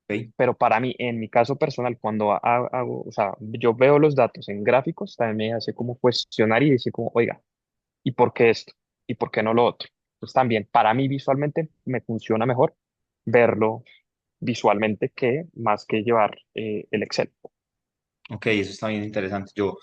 ¿Ok? pero para mí, en mi caso personal, cuando hago, o sea, yo veo los datos en gráficos, también me hace como cuestionar y decir como, oiga, ¿y por qué esto? ¿Y por qué no lo otro? Pues también, para mí visualmente me funciona mejor verlo visualmente que más que llevar el Excel. Ok, eso está bien interesante. Yo,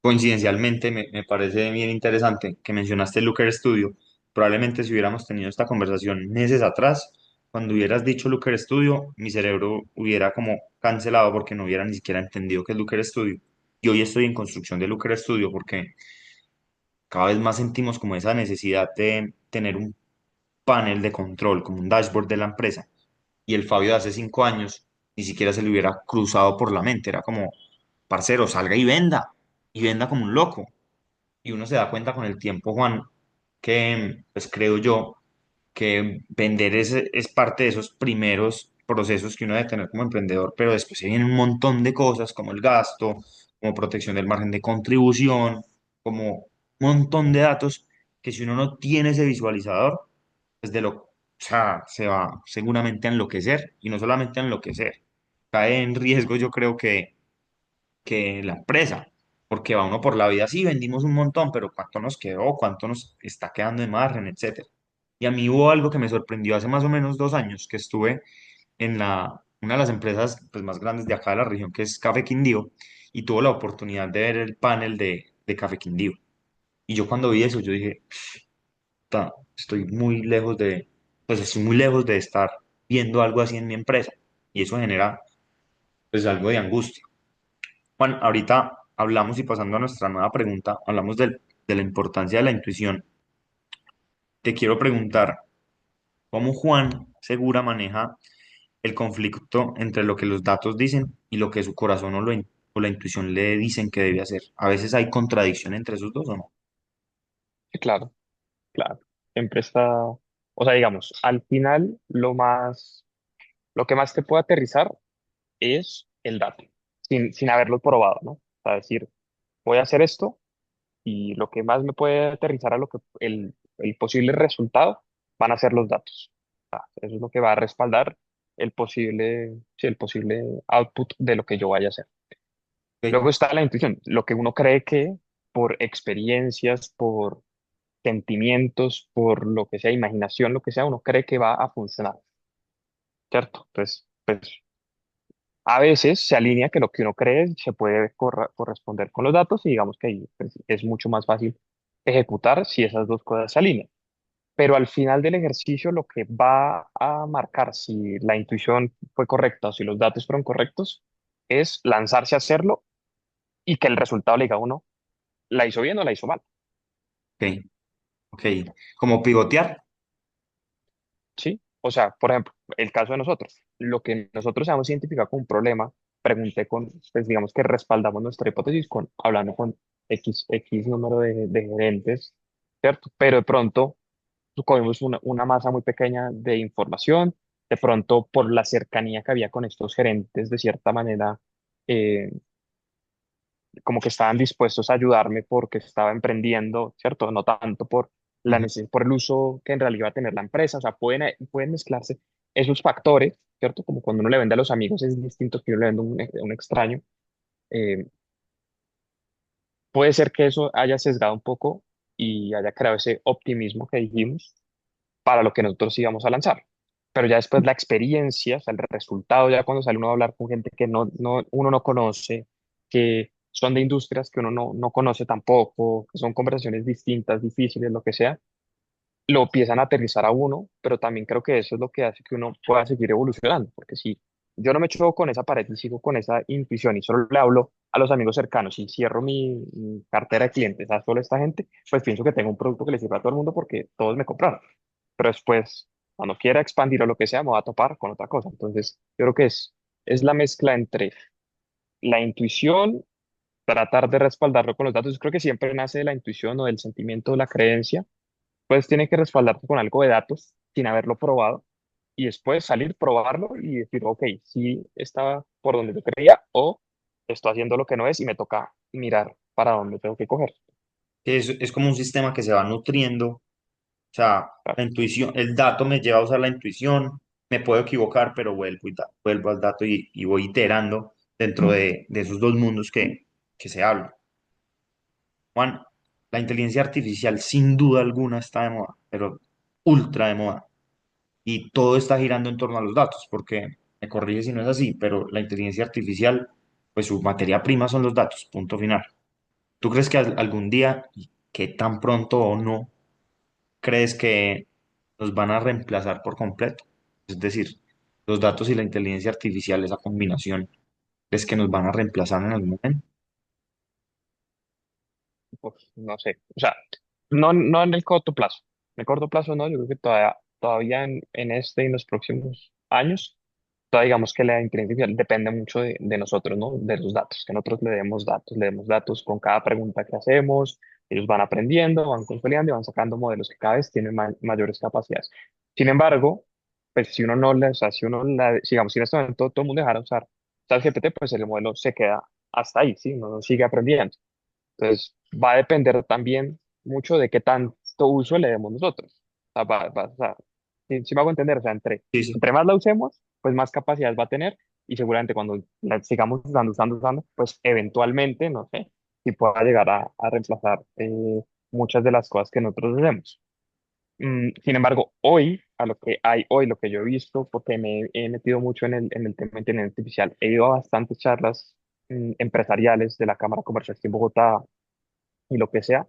coincidencialmente, me parece bien interesante que mencionaste el Looker Studio. Probablemente si hubiéramos tenido esta conversación meses atrás, cuando hubieras dicho Looker Studio, mi cerebro hubiera como cancelado porque no hubiera ni siquiera entendido qué es Looker Studio. Y hoy estoy en construcción de Looker Studio porque cada vez más sentimos como esa necesidad de tener un panel de control, como un dashboard de la empresa. Y el Fabio de hace 5 años ni siquiera se le hubiera cruzado por la mente. Era como, parcero, salga y venda como un loco. Y uno se da cuenta con el tiempo, Juan, que pues creo yo que vender es parte de esos primeros procesos que uno debe tener como emprendedor, pero después se vienen un montón de cosas como el gasto, como protección del margen de contribución, como un montón de datos que si uno no tiene ese visualizador, pues o sea, se va seguramente a enloquecer y no solamente a enloquecer, cae en riesgo yo creo que la empresa, porque va uno por la vida, sí, vendimos un montón, pero ¿cuánto nos quedó? ¿Cuánto nos está quedando de margen, etcétera? Y a mí hubo algo que me sorprendió hace más o menos 2 años, que estuve en una de las empresas pues, más grandes de acá de la región, que es Café Quindío, y tuve la oportunidad de ver el panel de Café Quindío. Y yo cuando vi eso, yo dije, estoy muy lejos pues estoy muy lejos de estar viendo algo así en mi empresa. Y eso genera pues algo de angustia. Juan, ahorita hablamos y pasando a nuestra nueva pregunta, hablamos de la importancia de la intuición. Te quiero preguntar, ¿cómo Juan Segura maneja el conflicto entre lo que los datos dicen y lo que su corazón o la intuición le dicen que debe hacer? A veces hay contradicción entre esos dos, ¿o no? Sí, claro, claro. Siempre está, o sea, digamos, al final lo que más te puede aterrizar es el dato, sin haberlo probado, ¿no? O sea, decir, voy a hacer esto y lo que más me puede aterrizar a lo que el posible resultado van a ser los datos. Eso es lo que va a respaldar el posible, sí, el posible output de lo que yo vaya a hacer. Ok, Luego está la intuición, lo que uno cree que por experiencias, por sentimientos, por lo que sea, imaginación, lo que sea, uno cree que va a funcionar, ¿cierto? Entonces, pues a veces se alinea que lo que uno cree se puede corresponder con los datos y digamos que ahí pues, es mucho más fácil ejecutar si esas dos cosas se alinean. Pero al final del ejercicio lo que va a marcar si la intuición fue correcta o si los datos fueron correctos es lanzarse a hacerlo y que el resultado le diga a uno, ¿la hizo bien o la hizo mal? ok, ok. Como pivotear. ¿Sí? O sea, por ejemplo, el caso de nosotros, lo que nosotros hemos identificado como un problema, pregunté con, pues digamos que respaldamos nuestra hipótesis con, hablando con X número de gerentes, ¿cierto? Pero de pronto cogimos una masa muy pequeña de información, de pronto por la cercanía que había con estos gerentes, de cierta manera, eh, como que estaban dispuestos a ayudarme porque estaba emprendiendo, ¿cierto? No tanto por la Ujú. necesidad, por el uso que en realidad iba a tener la empresa, o sea, pueden mezclarse esos factores, ¿cierto? Como cuando uno le vende a los amigos es distinto que uno le vende a un extraño. Eh, Puede ser que eso haya sesgado un poco y haya creado ese optimismo que dijimos para lo que nosotros íbamos a lanzar. Pero ya después la experiencia, o sea, el resultado, ya cuando sale uno a hablar con gente que uno no conoce, que son de industrias que uno no conoce tampoco, que son conversaciones distintas, difíciles, lo que sea, lo empiezan a aterrizar a uno, pero también creo que eso es lo que hace que uno pueda seguir evolucionando, porque si yo no me echo con esa pared y sigo con esa intuición y solo le hablo a los amigos cercanos y cierro mi cartera de clientes a solo esta gente, pues pienso que tengo un producto que le sirve a todo el mundo porque todos me compraron. Pero después, cuando quiera expandir o lo que sea, me va a topar con otra cosa. Entonces, yo creo que es la mezcla entre la intuición, tratar de respaldarlo con los datos. Yo creo que siempre nace de la intuición o del sentimiento o la creencia, pues tiene que respaldarte con algo de datos sin haberlo probado y después salir, probarlo y decir, ok, sí estaba por donde yo creía o estoy haciendo lo que no es y me toca mirar para dónde tengo que coger. Es como un sistema que se va nutriendo. O sea, Claro. la intuición, el dato me lleva a usar la intuición, me puedo equivocar, pero vuelvo al dato y voy iterando dentro de esos dos mundos que se hablan. Juan, la inteligencia artificial sin duda alguna está de moda, pero ultra de moda. Y todo está girando en torno a los datos, porque me corrige si no es así, pero la inteligencia artificial, pues su materia prima son los datos, punto final. ¿Tú crees que algún día, y qué tan pronto o no, crees que nos van a reemplazar por completo? Es decir, los datos y la inteligencia artificial, esa combinación, ¿crees que nos van a reemplazar en algún momento? Pues no sé, o sea, no en el corto plazo. En el corto plazo no, yo creo que todavía en este y en los próximos años, todavía digamos que la inteligencia artificial depende mucho de nosotros, ¿no? De los datos, que nosotros le demos datos con cada pregunta que hacemos, ellos van aprendiendo, van consolidando y van sacando modelos que cada vez tienen mayores capacidades. Sin embargo, pues si uno no le, o sea, si uno la, sigamos, si en este momento todo el mundo dejara de usar ChatGPT, pues el modelo se queda hasta ahí, ¿sí? Uno no sigue aprendiendo. Entonces, va a depender también mucho de qué tanto uso le demos nosotros. O sea, si me hago entender, o sea, Sí, sí. entre más la usemos, pues más capacidad va a tener y seguramente cuando la sigamos usando, pues eventualmente, no sé, si pueda llegar a reemplazar muchas de las cosas que nosotros hacemos. Sin embargo, hoy, a lo que hay hoy, lo que yo he visto, porque me he metido mucho en el tema de inteligencia artificial, he ido a bastantes charlas empresariales de la Cámara Comercial aquí en Bogotá y lo que sea.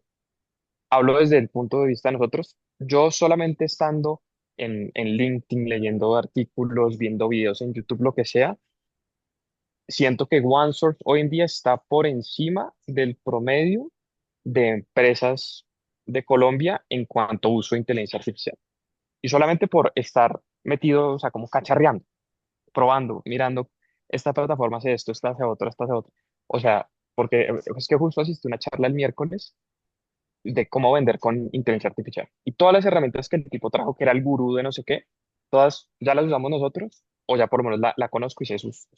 Hablo desde el punto de vista de nosotros. Yo solamente estando en LinkedIn, leyendo artículos, viendo videos en YouTube, lo que sea, siento que OneSource hoy en día está por encima del promedio de empresas de Colombia en cuanto a uso de inteligencia artificial. Y solamente por estar metido, o sea, como cacharreando, probando, mirando, esta plataforma hace esto, esta hace otro, esta hace otro. O sea, porque es que justo asistí a una charla el miércoles de cómo vender con inteligencia artificial. Y todas las herramientas que el tipo trajo, que era el gurú de no sé qué, todas ya las usamos nosotros, o ya por lo menos la conozco y sé sus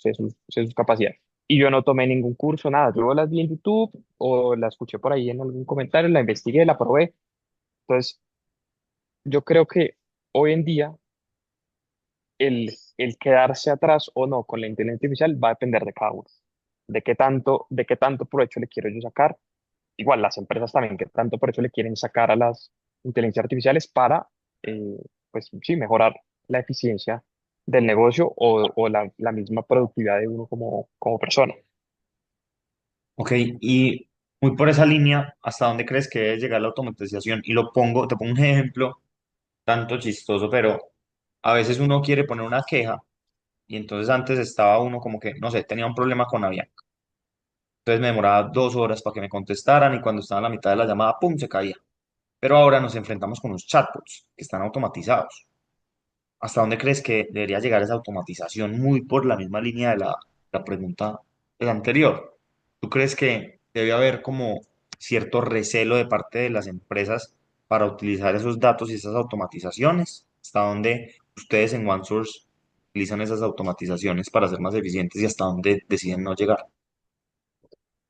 capacidades. y yo no tomé ningún curso, nada. Yo las vi en YouTube o la escuché por ahí en algún comentario, la investigué, la probé. Entonces, yo creo que hoy en día el quedarse atrás o no con la inteligencia artificial va a depender de cada uno. De qué tanto provecho le quiero yo sacar. Igual las empresas también, qué tanto provecho le quieren sacar a las inteligencias artificiales para, eh, pues sí, mejorar la eficiencia del negocio o la misma productividad de uno como persona. Ok, y muy por esa línea, ¿hasta dónde crees que debe llegar la automatización? Y te pongo un ejemplo tanto chistoso, pero a veces uno quiere poner una queja y entonces antes estaba uno como que, no sé, tenía un problema con Avianca. Entonces me demoraba 2 horas para que me contestaran y cuando estaba en la mitad de la llamada, ¡pum!, se caía. Pero ahora nos enfrentamos con los chatbots que están automatizados. ¿Hasta dónde crees que debería llegar esa automatización? Muy por la misma línea de la pregunta anterior. ¿Tú crees que debe haber como cierto recelo de parte de las empresas para utilizar esos datos y esas automatizaciones? ¿Hasta dónde ustedes en OneSource utilizan esas automatizaciones para ser más eficientes y hasta dónde deciden no llegar?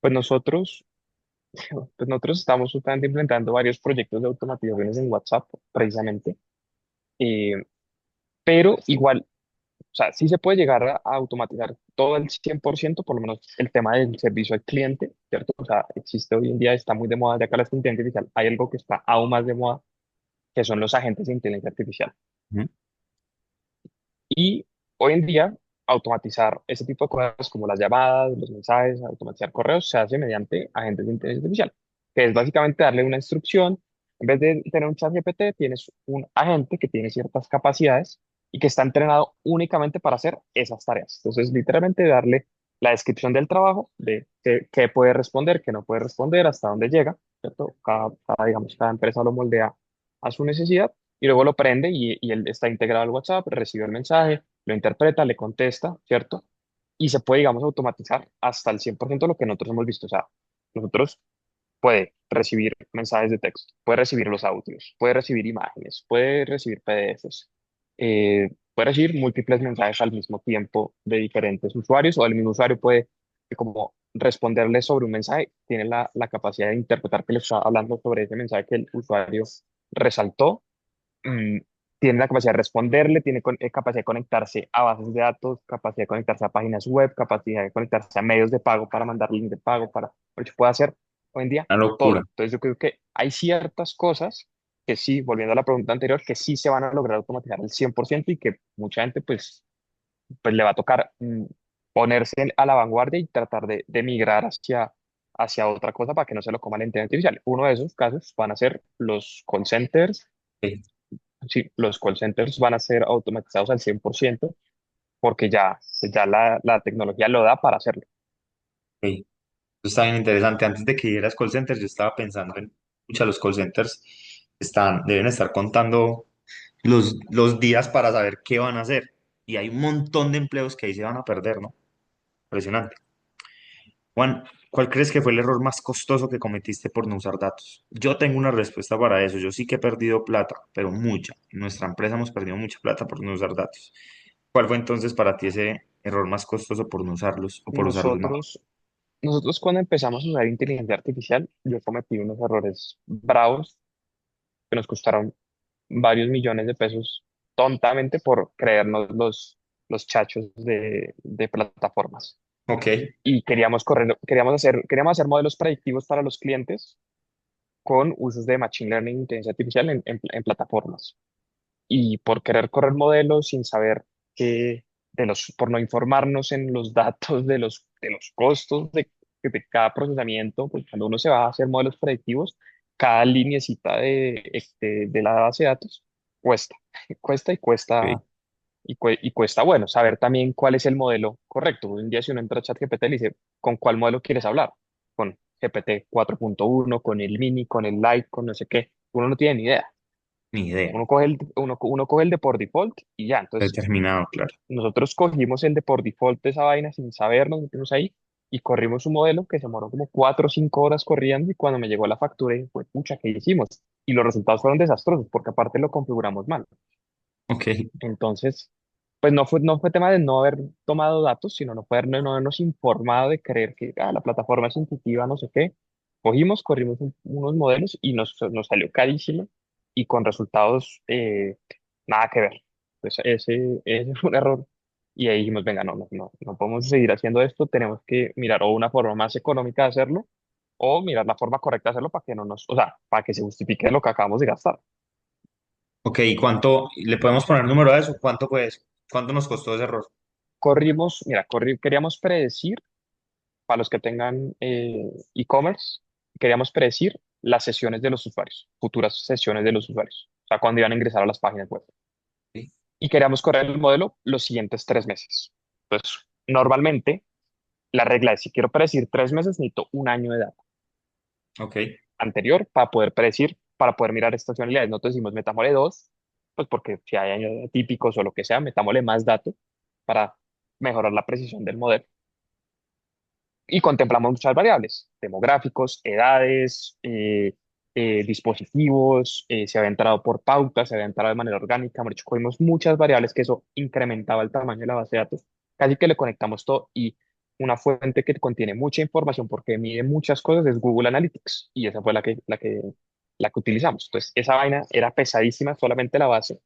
Pues nosotros, pues nosotros estamos justamente implementando varios proyectos de automatizaciones en WhatsApp, precisamente. Eh, pero igual, o sea, sí se puede llegar a automatizar todo el 100%, por lo menos el tema del servicio al cliente, ¿cierto? O sea, existe hoy en día, está muy de moda, ya que la inteligencia artificial, hay algo que está aún más de moda, que son los agentes de inteligencia artificial. Ujú. Y hoy en día, automatizar ese tipo de cosas como las llamadas, los mensajes, automatizar correos, se hace mediante agentes de inteligencia artificial, que es básicamente darle una instrucción. En vez de tener un chat GPT, tienes un agente que tiene ciertas capacidades y que está entrenado únicamente para hacer esas tareas. Entonces, literalmente darle la descripción del trabajo, de qué puede responder, qué no puede responder, hasta dónde llega, ¿cierto? Digamos, cada empresa lo moldea a su necesidad y luego lo prende y él está integrado al WhatsApp, recibe el mensaje, lo interpreta, le contesta, ¿cierto? Y se puede, digamos, automatizar hasta el 100% lo que nosotros hemos visto. O sea, nosotros puede recibir mensajes de texto, puede recibir los audios, puede recibir imágenes, puede recibir PDFs, puede recibir múltiples mensajes al mismo tiempo de diferentes usuarios o el mismo usuario puede como responderle sobre un mensaje, tiene la capacidad de interpretar que le está hablando sobre ese mensaje que el usuario resaltó. mm, Tiene la capacidad de responderle, tiene capacidad de conectarse a bases de datos, capacidad de conectarse a páginas web, capacidad de conectarse a medios de pago para mandar link de pago, porque puede hacer hoy en día Una locura. todo. Entonces yo creo que hay ciertas cosas que sí, volviendo a la pregunta anterior, que sí se van a lograr automatizar al 100% y que mucha gente pues le va a tocar ponerse a la vanguardia y tratar de migrar hacia otra cosa para que no se lo coma la inteligencia artificial. Uno de esos casos van a ser los call centers. Ok, Sí, los call centers van a ser automatizados al 100% porque ya la tecnología lo da para hacerlo. ok. Eso está bien interesante. Antes de que dieras call centers, yo estaba pensando en, muchos los call centers deben estar contando los días para saber qué van a hacer. Y hay un montón de empleos que ahí se van a perder, ¿no? Impresionante. Juan, ¿cuál crees que fue el error más costoso que cometiste por no usar datos? Yo tengo una respuesta para eso. Yo sí que he perdido plata, pero mucha. En nuestra empresa hemos perdido mucha plata por no usar datos. ¿Cuál fue entonces para ti ese error más costoso por no usarlos o por usarlos mal? Nosotros, nosotros cuando empezamos a usar inteligencia artificial, yo cometí unos errores bravos que nos costaron varios millones de pesos tontamente por creernos los chachos de plataformas. Ok, Y queríamos hacer modelos predictivos para los clientes con usos de Machine Learning e inteligencia artificial en plataformas. Y por querer correr modelos sin saber que por no informarnos en los datos de los costos de cada procesamiento, pues cuando uno se va a hacer modelos predictivos, cada lineecita de la base de datos cuesta, cuesta y ok. cuesta y cuesta, bueno, saber también cuál es el modelo correcto. Hoy en día si uno entra a ChatGPT le dice, ¿con cuál modelo quieres hablar? Con GPT 4.1, con el mini, con el Lite, con no sé qué. Uno no tiene ni idea. Ni idea. Uno coge el de por default y ya. Entonces, Determinado, claro. nosotros cogimos el de por default de esa vaina sin saber, nos metimos ahí y corrimos un modelo que se demoró como 4 o 5 horas corriendo y cuando me llegó la factura dije, pues, pucha, ¿qué hicimos? Y los resultados fueron desastrosos porque aparte lo configuramos mal. Ok. Entonces, pues no fue tema de no haber tomado datos, sino no habernos informado de creer que la plataforma es intuitiva, no sé qué. Cogimos, corrimos unos modelos y nos salió carísimo y con resultados nada que ver. Pues ese fue un error. Y ahí dijimos, venga, no podemos seguir haciendo esto, tenemos que mirar o una forma más económica de hacerlo o mirar la forma correcta de hacerlo para que no nos, o sea, para que se justifique lo que acabamos de gastar. Ok, ¿y cuánto, le podemos poner número a eso? ¿Cuánto fue eso? ¿Cuánto nos costó ese error? Corrimos, mira, queríamos predecir para los que tengan e-commerce, queríamos predecir las sesiones de los usuarios, futuras sesiones de los usuarios, o sea, cuando iban a ingresar a las páginas web. Sí. Y queríamos correr el modelo los siguientes 3 meses. Pues normalmente la regla es, si quiero predecir 3 meses, necesito un año de data Ok, anterior para poder predecir, para poder mirar estacionalidades. Nosotros decimos, metámosle dos, pues porque si hay años típicos o lo que sea, metámosle más datos para mejorar la precisión del modelo. Y contemplamos muchas variables, demográficos, edades, dispositivos, se había entrado por pautas, se había entrado de manera orgánica, hemos dicho, cogimos muchas variables que eso incrementaba el tamaño de la base de datos, casi que le conectamos todo y una fuente que contiene mucha información porque mide muchas cosas es Google Analytics y esa fue la que utilizamos. Entonces, esa vaina era pesadísima, solamente la base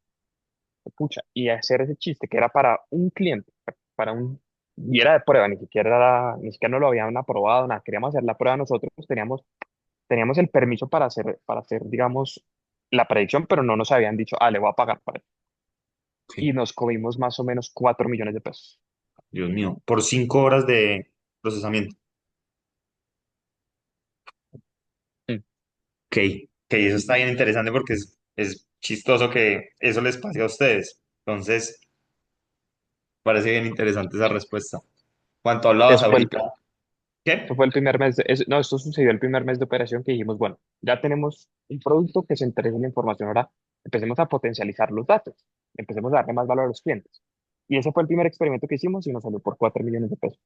pucha, y hacer ese chiste que era para un cliente, para un, y era de prueba, ni siquiera no lo habían aprobado, nada, queríamos hacer la prueba nosotros, teníamos el permiso para hacer, digamos, la predicción, pero no nos habían dicho, le voy a pagar para eso. ok. Y nos comimos más o menos 4 millones de pesos. Dios mío, por 5 horas de procesamiento. Mm. Ok, ok, eso está bien interesante porque es chistoso que eso les pase a ustedes. Entonces, parece bien interesante esa respuesta. ¿Cuánto hablabas Eso fue el, ahorita? eso ¿Qué? fue el primer mes no, esto sucedió el primer mes de operación que dijimos, bueno, ya tenemos un producto que se interesa en la información, ahora empecemos a potencializar los datos, empecemos a darle más valor a los clientes. Y ese fue el primer experimento que hicimos y nos salió por 4 millones de pesos.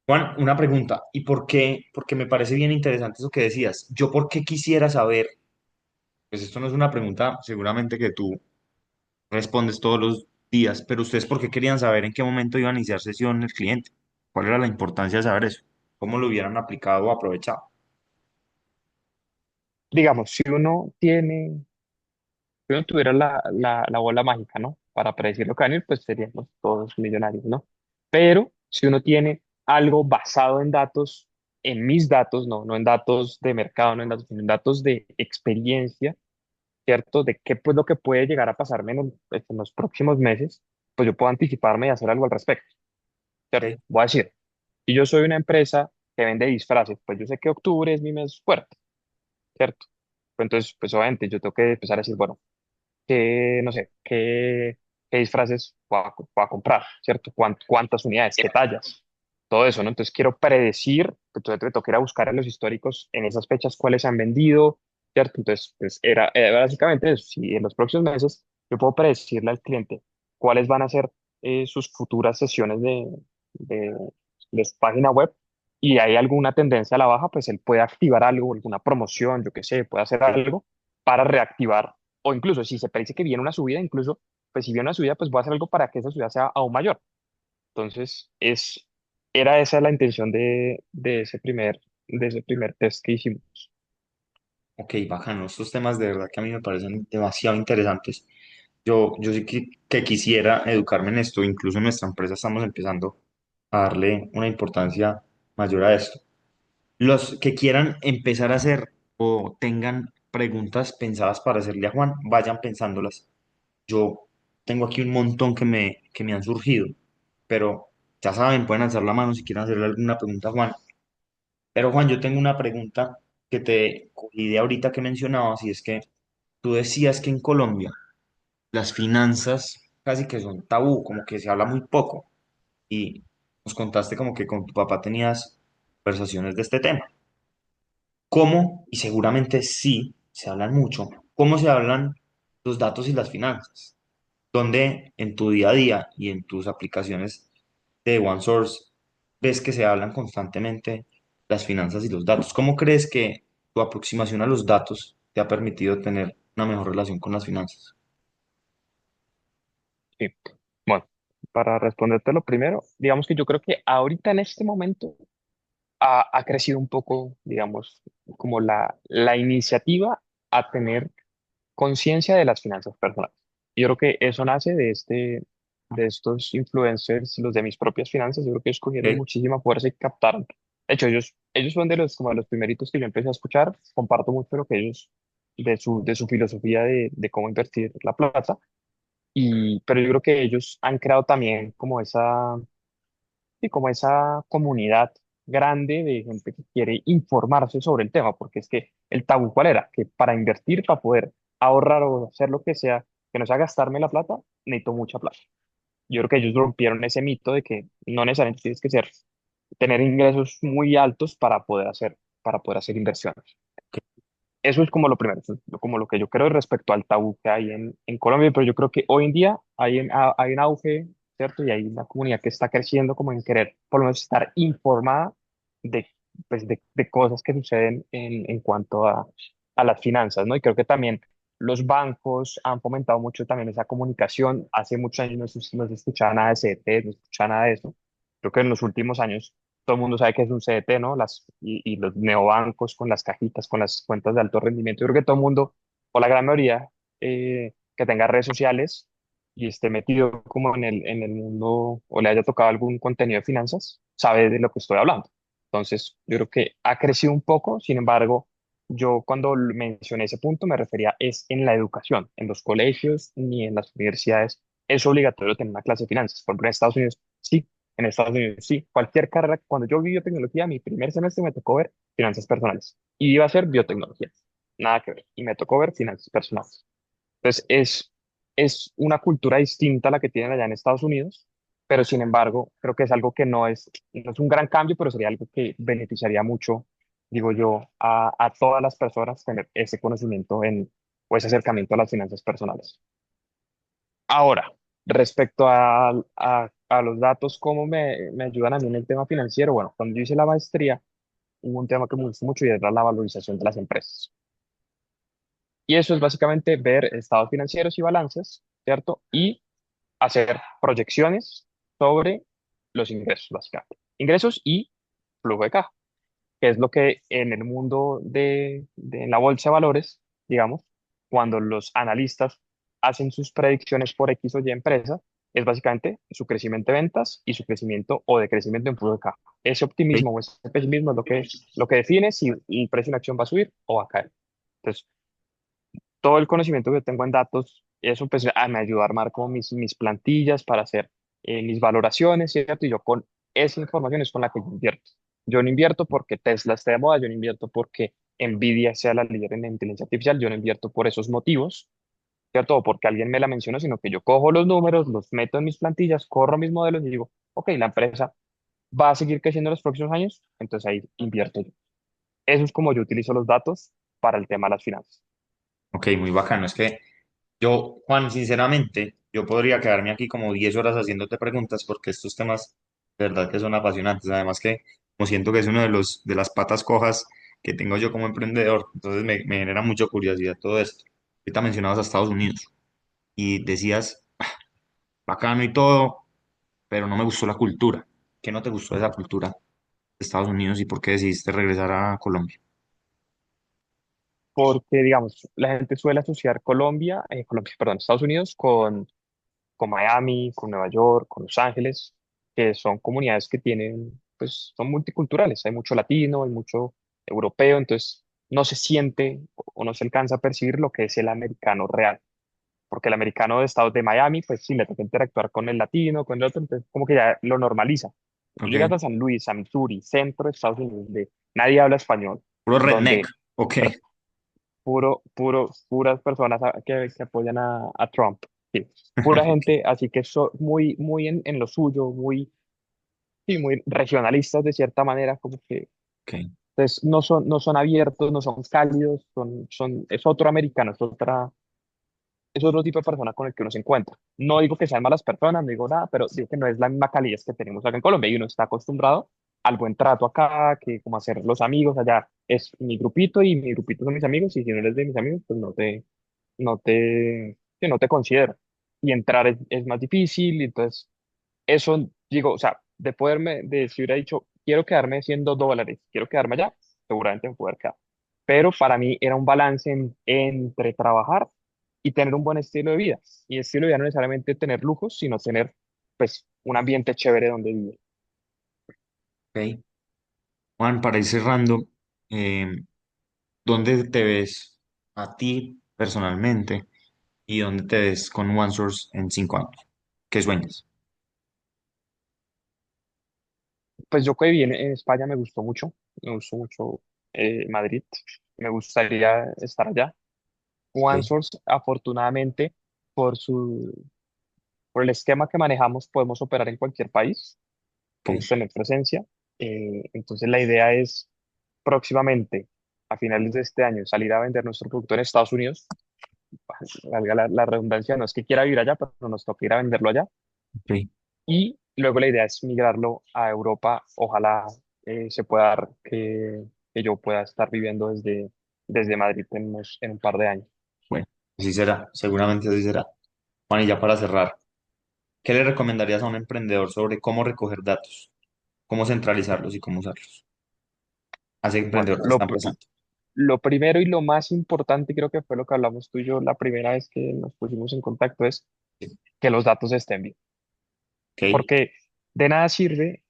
Juan, una pregunta. ¿Y por qué? Porque me parece bien interesante eso que decías. Yo, ¿por qué quisiera saber? Pues esto no es una pregunta seguramente que tú respondes todos los días, pero ustedes, ¿por qué querían saber en qué momento iba a iniciar sesión el cliente? ¿Cuál era la importancia de saber eso? ¿Cómo lo hubieran aplicado o aprovechado? Digamos, si uno tuviera la bola mágica, ¿no? Para predecir lo que va a venir, pues seríamos todos millonarios, ¿no? Pero si uno tiene algo basado en datos, en mis datos, no en datos de mercado, no en datos, sino en datos de experiencia, ¿cierto? De qué pues lo que puede llegar a pasarme en los próximos meses, pues yo puedo anticiparme y hacer algo al respecto, ¿cierto? Ok, Voy a decir, si yo soy una empresa que vende disfraces, pues yo sé que octubre es mi mes fuerte, ¿cierto? Pues entonces, pues obviamente yo tengo que empezar a decir, bueno, no sé, qué disfraces voy a comprar, ¿cierto? ¿Cuántas unidades, qué tallas? Todo eso, ¿no? Entonces quiero predecir, entonces me toca ir a buscar en los históricos en esas fechas cuáles se han vendido, ¿cierto? Entonces, pues era básicamente eso. Si en los próximos meses yo puedo predecirle al cliente cuáles van a ser sus futuras sesiones de, de su página web y hay alguna tendencia a la baja, pues él puede activar algo, alguna promoción, yo qué sé, puede hacer ok. algo para reactivar o incluso si se predice que viene una subida, incluso, pues si viene una subida, pues voy a hacer algo para que esa subida sea aún mayor. Entonces, era esa la intención de ese primer test que hicimos. Ok, bacano. Estos temas de verdad que a mí me parecen demasiado interesantes. Yo sí que quisiera educarme en esto. Incluso en nuestra empresa estamos empezando a darle una importancia mayor a esto. Los que quieran empezar a hacer o tengan preguntas pensadas para hacerle a Juan, vayan pensándolas. Yo tengo aquí un montón que me han surgido, pero ya saben, pueden alzar la mano si quieren hacerle alguna pregunta a Juan. Pero Juan, yo tengo una pregunta que te cogí de ahorita que mencionabas y es que tú decías que en Colombia las finanzas casi que son tabú, como que se habla muy poco y nos contaste como que con tu papá tenías conversaciones de este tema. ¿Cómo? Y seguramente sí, se hablan mucho. ¿Cómo se hablan los datos y las finanzas? ¿Dónde en tu día a día y en tus aplicaciones de OneSource ves que se hablan constantemente las finanzas y los datos? ¿Cómo crees que tu aproximación a los datos te ha permitido tener una mejor relación con las finanzas? Sí. Bueno. para responderte lo primero, digamos que yo creo que ahorita en este momento ha crecido un poco, digamos, como la iniciativa a tener conciencia de las finanzas personales. Yo creo que eso nace de estos influencers, los de mis propias finanzas. Yo creo que ellos cogieron Ok. muchísima fuerza y captaron. De hecho, ellos son de los, como de los primeritos que yo empecé a escuchar. Comparto mucho lo que ellos, de su filosofía de cómo invertir la plata. Pero yo creo que ellos han creado también como sí, como esa comunidad grande de gente que quiere informarse sobre el tema, porque es que el tabú, ¿cuál era? Que para invertir, para poder ahorrar o hacer lo que sea, que no sea gastarme la plata, necesito mucha plata. Yo creo que ellos rompieron ese mito de que no necesariamente tienes que tener ingresos muy altos para poder hacer inversiones. Eso es como lo primero, eso es como lo que yo creo respecto al tabú que hay en Colombia, pero yo creo que hoy en día hay un auge, ¿cierto? Y hay una comunidad que está creciendo como en querer por lo menos estar informada de, pues, de cosas que suceden en cuanto a las finanzas, ¿no? Y creo que también los bancos han fomentado mucho también esa comunicación. Hace muchos años no se escuchaba nada de CDT, no se escuchaba nada de eso. Creo que en los últimos años todo el mundo sabe que es un CDT, ¿no? Y los neobancos con las cajitas, con las cuentas de alto rendimiento. Yo creo que todo el mundo, o la gran mayoría, que tenga redes sociales y esté metido como en el mundo o le haya tocado algún contenido de finanzas, sabe de lo que estoy hablando. Entonces, yo creo que ha crecido un poco, sin embargo, yo cuando mencioné ese punto me refería es en la educación, en los colegios ni en las universidades. Es obligatorio tener una clase de finanzas. Por ejemplo, en Estados Unidos, sí, en Estados Unidos, sí, cualquier carrera, cuando yo vi biotecnología, mi primer semestre me tocó ver finanzas personales y iba a ser biotecnología, nada que ver, y me tocó ver finanzas personales. Entonces, es una cultura distinta a la que tienen allá en Estados Unidos, pero sin embargo, creo que es algo que no es un gran cambio, pero sería algo que beneficiaría mucho, digo yo, a todas las personas tener ese conocimiento o ese acercamiento a las finanzas personales. Ahora, respecto a los datos, ¿cómo me ayudan a mí en el tema financiero? Bueno, cuando yo hice la maestría, hubo un tema que me gustó mucho y era la valorización de las empresas. Y eso es básicamente ver estados financieros y balances, ¿cierto? Y hacer proyecciones sobre los ingresos, básicamente. Ingresos y flujo de caja, que es lo que en el mundo en la bolsa de valores, digamos, cuando los analistas hacen sus predicciones por X o Y empresa, es básicamente su crecimiento de ventas y su crecimiento o decrecimiento en flujo de caja. Ese Ok. optimismo o ese pesimismo es lo que define si el precio de una acción va a subir o va a caer. Entonces, todo el conocimiento que tengo en datos, eso pues me ayuda a armar como mis plantillas para hacer mis valoraciones, ¿cierto? Y yo con esa información es con la que yo invierto. Yo no invierto porque Tesla esté de moda, yo no invierto porque Nvidia sea la líder en la inteligencia artificial, yo no invierto por esos motivos, ¿cierto? O porque alguien me la mencionó, sino que yo cojo los números, los meto en mis plantillas, corro mis modelos y digo, ok, la empresa va a seguir creciendo en los próximos años, entonces ahí invierto yo. Eso es como yo utilizo los datos para el tema de las finanzas. Ok, muy bacano. Es que yo, Juan, sinceramente, yo podría quedarme aquí como 10 horas haciéndote preguntas porque estos temas, de verdad que son apasionantes. Además que, como siento que es uno de de las patas cojas que tengo yo como emprendedor, entonces me genera mucha curiosidad todo esto. Ahorita mencionabas a Estados Unidos y decías, bacano y todo, pero no me gustó la cultura. ¿Qué no te gustó de esa cultura de Estados Unidos y por qué decidiste regresar a Colombia? Porque, digamos, la gente suele asociar Colombia, perdón, Estados Unidos con Miami, con Nueva York, con Los Ángeles, que son comunidades que tienen, pues, son multiculturales, hay mucho latino, hay mucho europeo, entonces no se siente o no se alcanza a percibir lo que es el americano real, porque el americano de Estados de Miami, pues sí, le toca interactuar con el latino, con el otro, entonces como que ya lo normaliza. Tú Ok, llegas a San Luis, a Missouri, centro de Estados Unidos, donde nadie habla español, puro redneck. donde Ok, puras personas que apoyan a Trump. Sí, pura gente, así que son muy en lo suyo, sí, muy regionalistas de cierta manera, como que ok, entonces, no son abiertos, no son cálidos, es otro americano, es otro tipo de persona con el que uno se encuentra. No digo que sean malas personas, no digo nada, pero digo que no es la misma calidez que tenemos acá en Colombia y uno está acostumbrado al buen trato acá, que como hacer los amigos allá es mi grupito y mi grupito son mis amigos y si no eres de mis amigos, pues que no te considero. Y entrar es más difícil, y entonces eso, digo, o sea, de si hubiera dicho, quiero quedarme siendo $100, quiero quedarme allá, seguramente me puedo haber quedado. Pero para mí era un balance entre trabajar y tener un buen estilo de vida. Y estilo de vida no necesariamente tener lujos, sino tener, pues, un ambiente chévere donde vivir. ¿Ok? Juan, para ir cerrando, eh, ¿dónde te ves a ti personalmente y dónde te ves con OneSource en 5 años? ¿Qué sueñas? Pues yo que viví en España me gustó mucho Madrid, me gustaría estar allá. Ok, OneSource, afortunadamente, por por el esquema que manejamos, podemos operar en cualquier país, ok, podemos tener presencia. Entonces, la idea es próximamente, a finales de este año, salir a vender nuestro producto en Estados Unidos. Valga la redundancia, no es que quiera vivir allá, pero nos toca ir a venderlo allá. ok. Y luego la idea es migrarlo a Europa. Ojalá se pueda dar que yo pueda estar viviendo desde Madrid en un par de años. Bueno, así será, seguramente así será. Juan, y ya para cerrar, ¿qué le recomendarías a un emprendedor sobre cómo recoger datos, cómo centralizarlos y cómo usarlos? A ese Bueno, emprendedor que está empezando. lo primero y lo más importante, creo que fue lo que hablamos tú y yo la primera vez que nos pusimos en contacto, es que los datos estén bien. Ok, Porque de nada sirve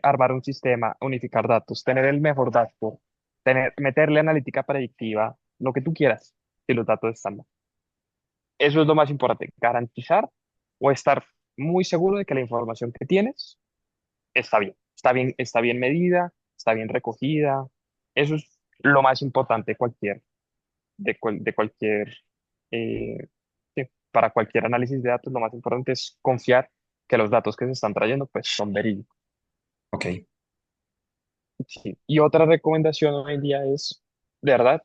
armar un sistema, unificar datos, tener el mejor dashboard, meterle analítica predictiva, lo que tú quieras, si los datos están mal. Eso es lo más importante, garantizar o estar muy seguro de que la información que tienes está bien medida, está bien recogida. Eso es lo más importante de cualquier, eh, sí, para cualquier análisis de datos, lo más importante es confiar que los datos que se están trayendo pues son verídicos. ok, Sí. Y otra recomendación hoy en día es, de verdad,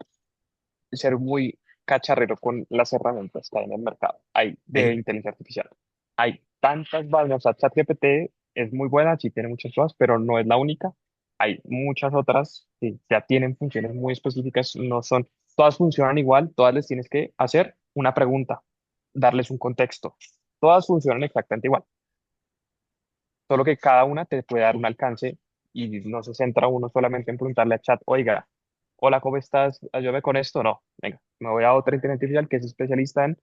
ser muy cacharrero con las herramientas que hay en el mercado. Hay de ok, inteligencia artificial. Hay tantas vainas. O sea, ChatGPT es muy buena, sí tiene muchas cosas, pero no es la única. Hay muchas otras que ya tienen funciones muy específicas, no son, todas funcionan igual, todas les tienes que hacer una pregunta, darles un contexto. Todas funcionan exactamente igual, solo que cada una te puede dar un alcance y no se centra uno solamente en preguntarle a chat, oiga, hola, ¿cómo estás? Ayúdame con esto. No, venga, me voy a otra inteligencia artificial que es especialista en,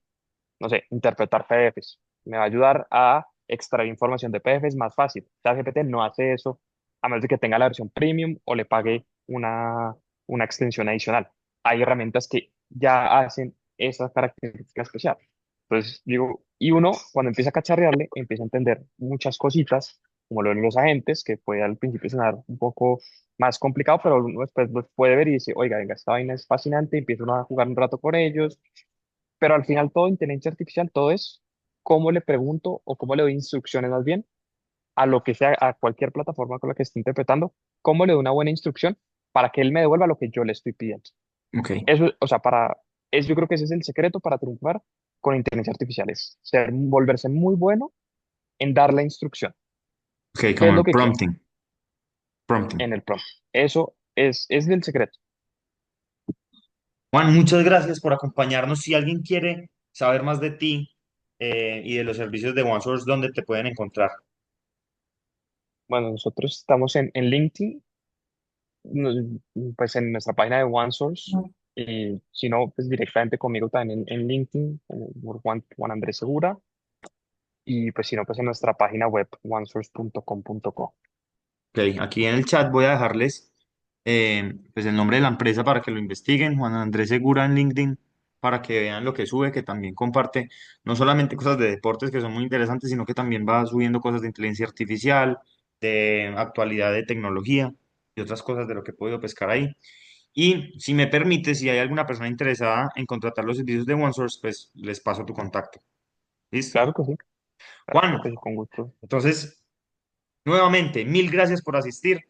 no sé, interpretar PDFs. Me va a ayudar a extraer información de PDFs más fácil. ChatGPT no hace eso a menos de que tenga la versión premium o le pague una extensión adicional. Hay herramientas que ya hacen esa característica especial. Entonces, digo, y uno cuando empieza a cacharrearle, empieza a entender muchas cositas, como lo de los agentes, que puede al principio sonar un poco más complicado, pero uno después los puede ver y dice, oiga, venga, esta vaina es fascinante, empieza uno a jugar un rato con ellos, pero al final todo inteligencia artificial, todo es cómo le pregunto o cómo le doy instrucciones más bien a lo que sea, a cualquier plataforma con la que esté interpretando, cómo le doy una buena instrucción para que él me devuelva lo que yo le estoy pidiendo. ok, Eso, o sea, yo creo que ese es el secreto para triunfar con inteligencia artificial, es volverse muy bueno en dar la instrucción. ok, ¿Qué es como lo el que quiero prompting, prompting. en el prompt? Eso es el secreto. Juan, muchas gracias por acompañarnos. Si alguien quiere saber más de ti y de los servicios de OneSource, ¿dónde te pueden encontrar? Bueno, nosotros estamos en LinkedIn, no- pues en nuestra página de OneSource, y si no, pues directamente conmigo también en LinkedIn, por Juan Andrés Segura, y pues si no, pues en nuestra página web, onesource.com.co. Ok, aquí en el chat voy a dejarles pues el nombre de la empresa para que lo investiguen, Juan Andrés Segura en LinkedIn, para que vean lo que sube, que también comparte no solamente cosas de deportes que son muy interesantes, sino que también va subiendo cosas de inteligencia artificial, de actualidad de tecnología y otras cosas de lo que he podido pescar ahí. Y si me permite, si hay alguna persona interesada en contratar los servicios de OneSource, pues les paso tu contacto. ¿Listo? Claro que sí, claro Juan, que sí, con gusto. entonces, nuevamente, mil gracias por asistir.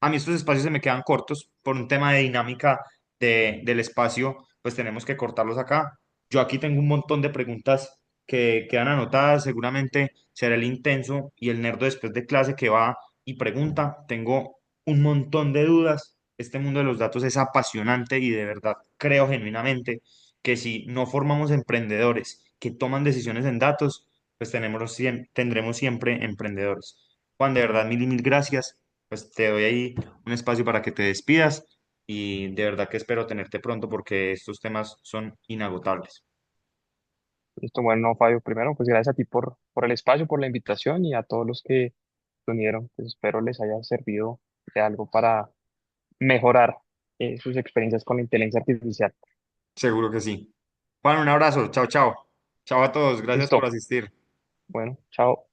A mí estos espacios se me quedan cortos por un tema de dinámica del espacio, pues tenemos que cortarlos acá. Yo aquí tengo un montón de preguntas que quedan anotadas, seguramente será el intenso y el nerdo después de clase que va y pregunta. Tengo un montón de dudas. Este mundo de los datos es apasionante y de verdad creo genuinamente que si no formamos emprendedores que toman decisiones en datos, pues tendremos siempre emprendedores. Juan, de verdad, mil y mil gracias. Pues te doy ahí un espacio para que te despidas y de verdad que espero tenerte pronto porque estos temas son inagotables. Listo, bueno, Fabio, primero, pues gracias a ti por el espacio, por la invitación y a todos los que se unieron. Pues espero les haya servido de algo para mejorar sus experiencias con la inteligencia artificial. Seguro que sí. Juan, un abrazo. Chao, chao. Chao a todos. Gracias por Listo, asistir. bueno, chao.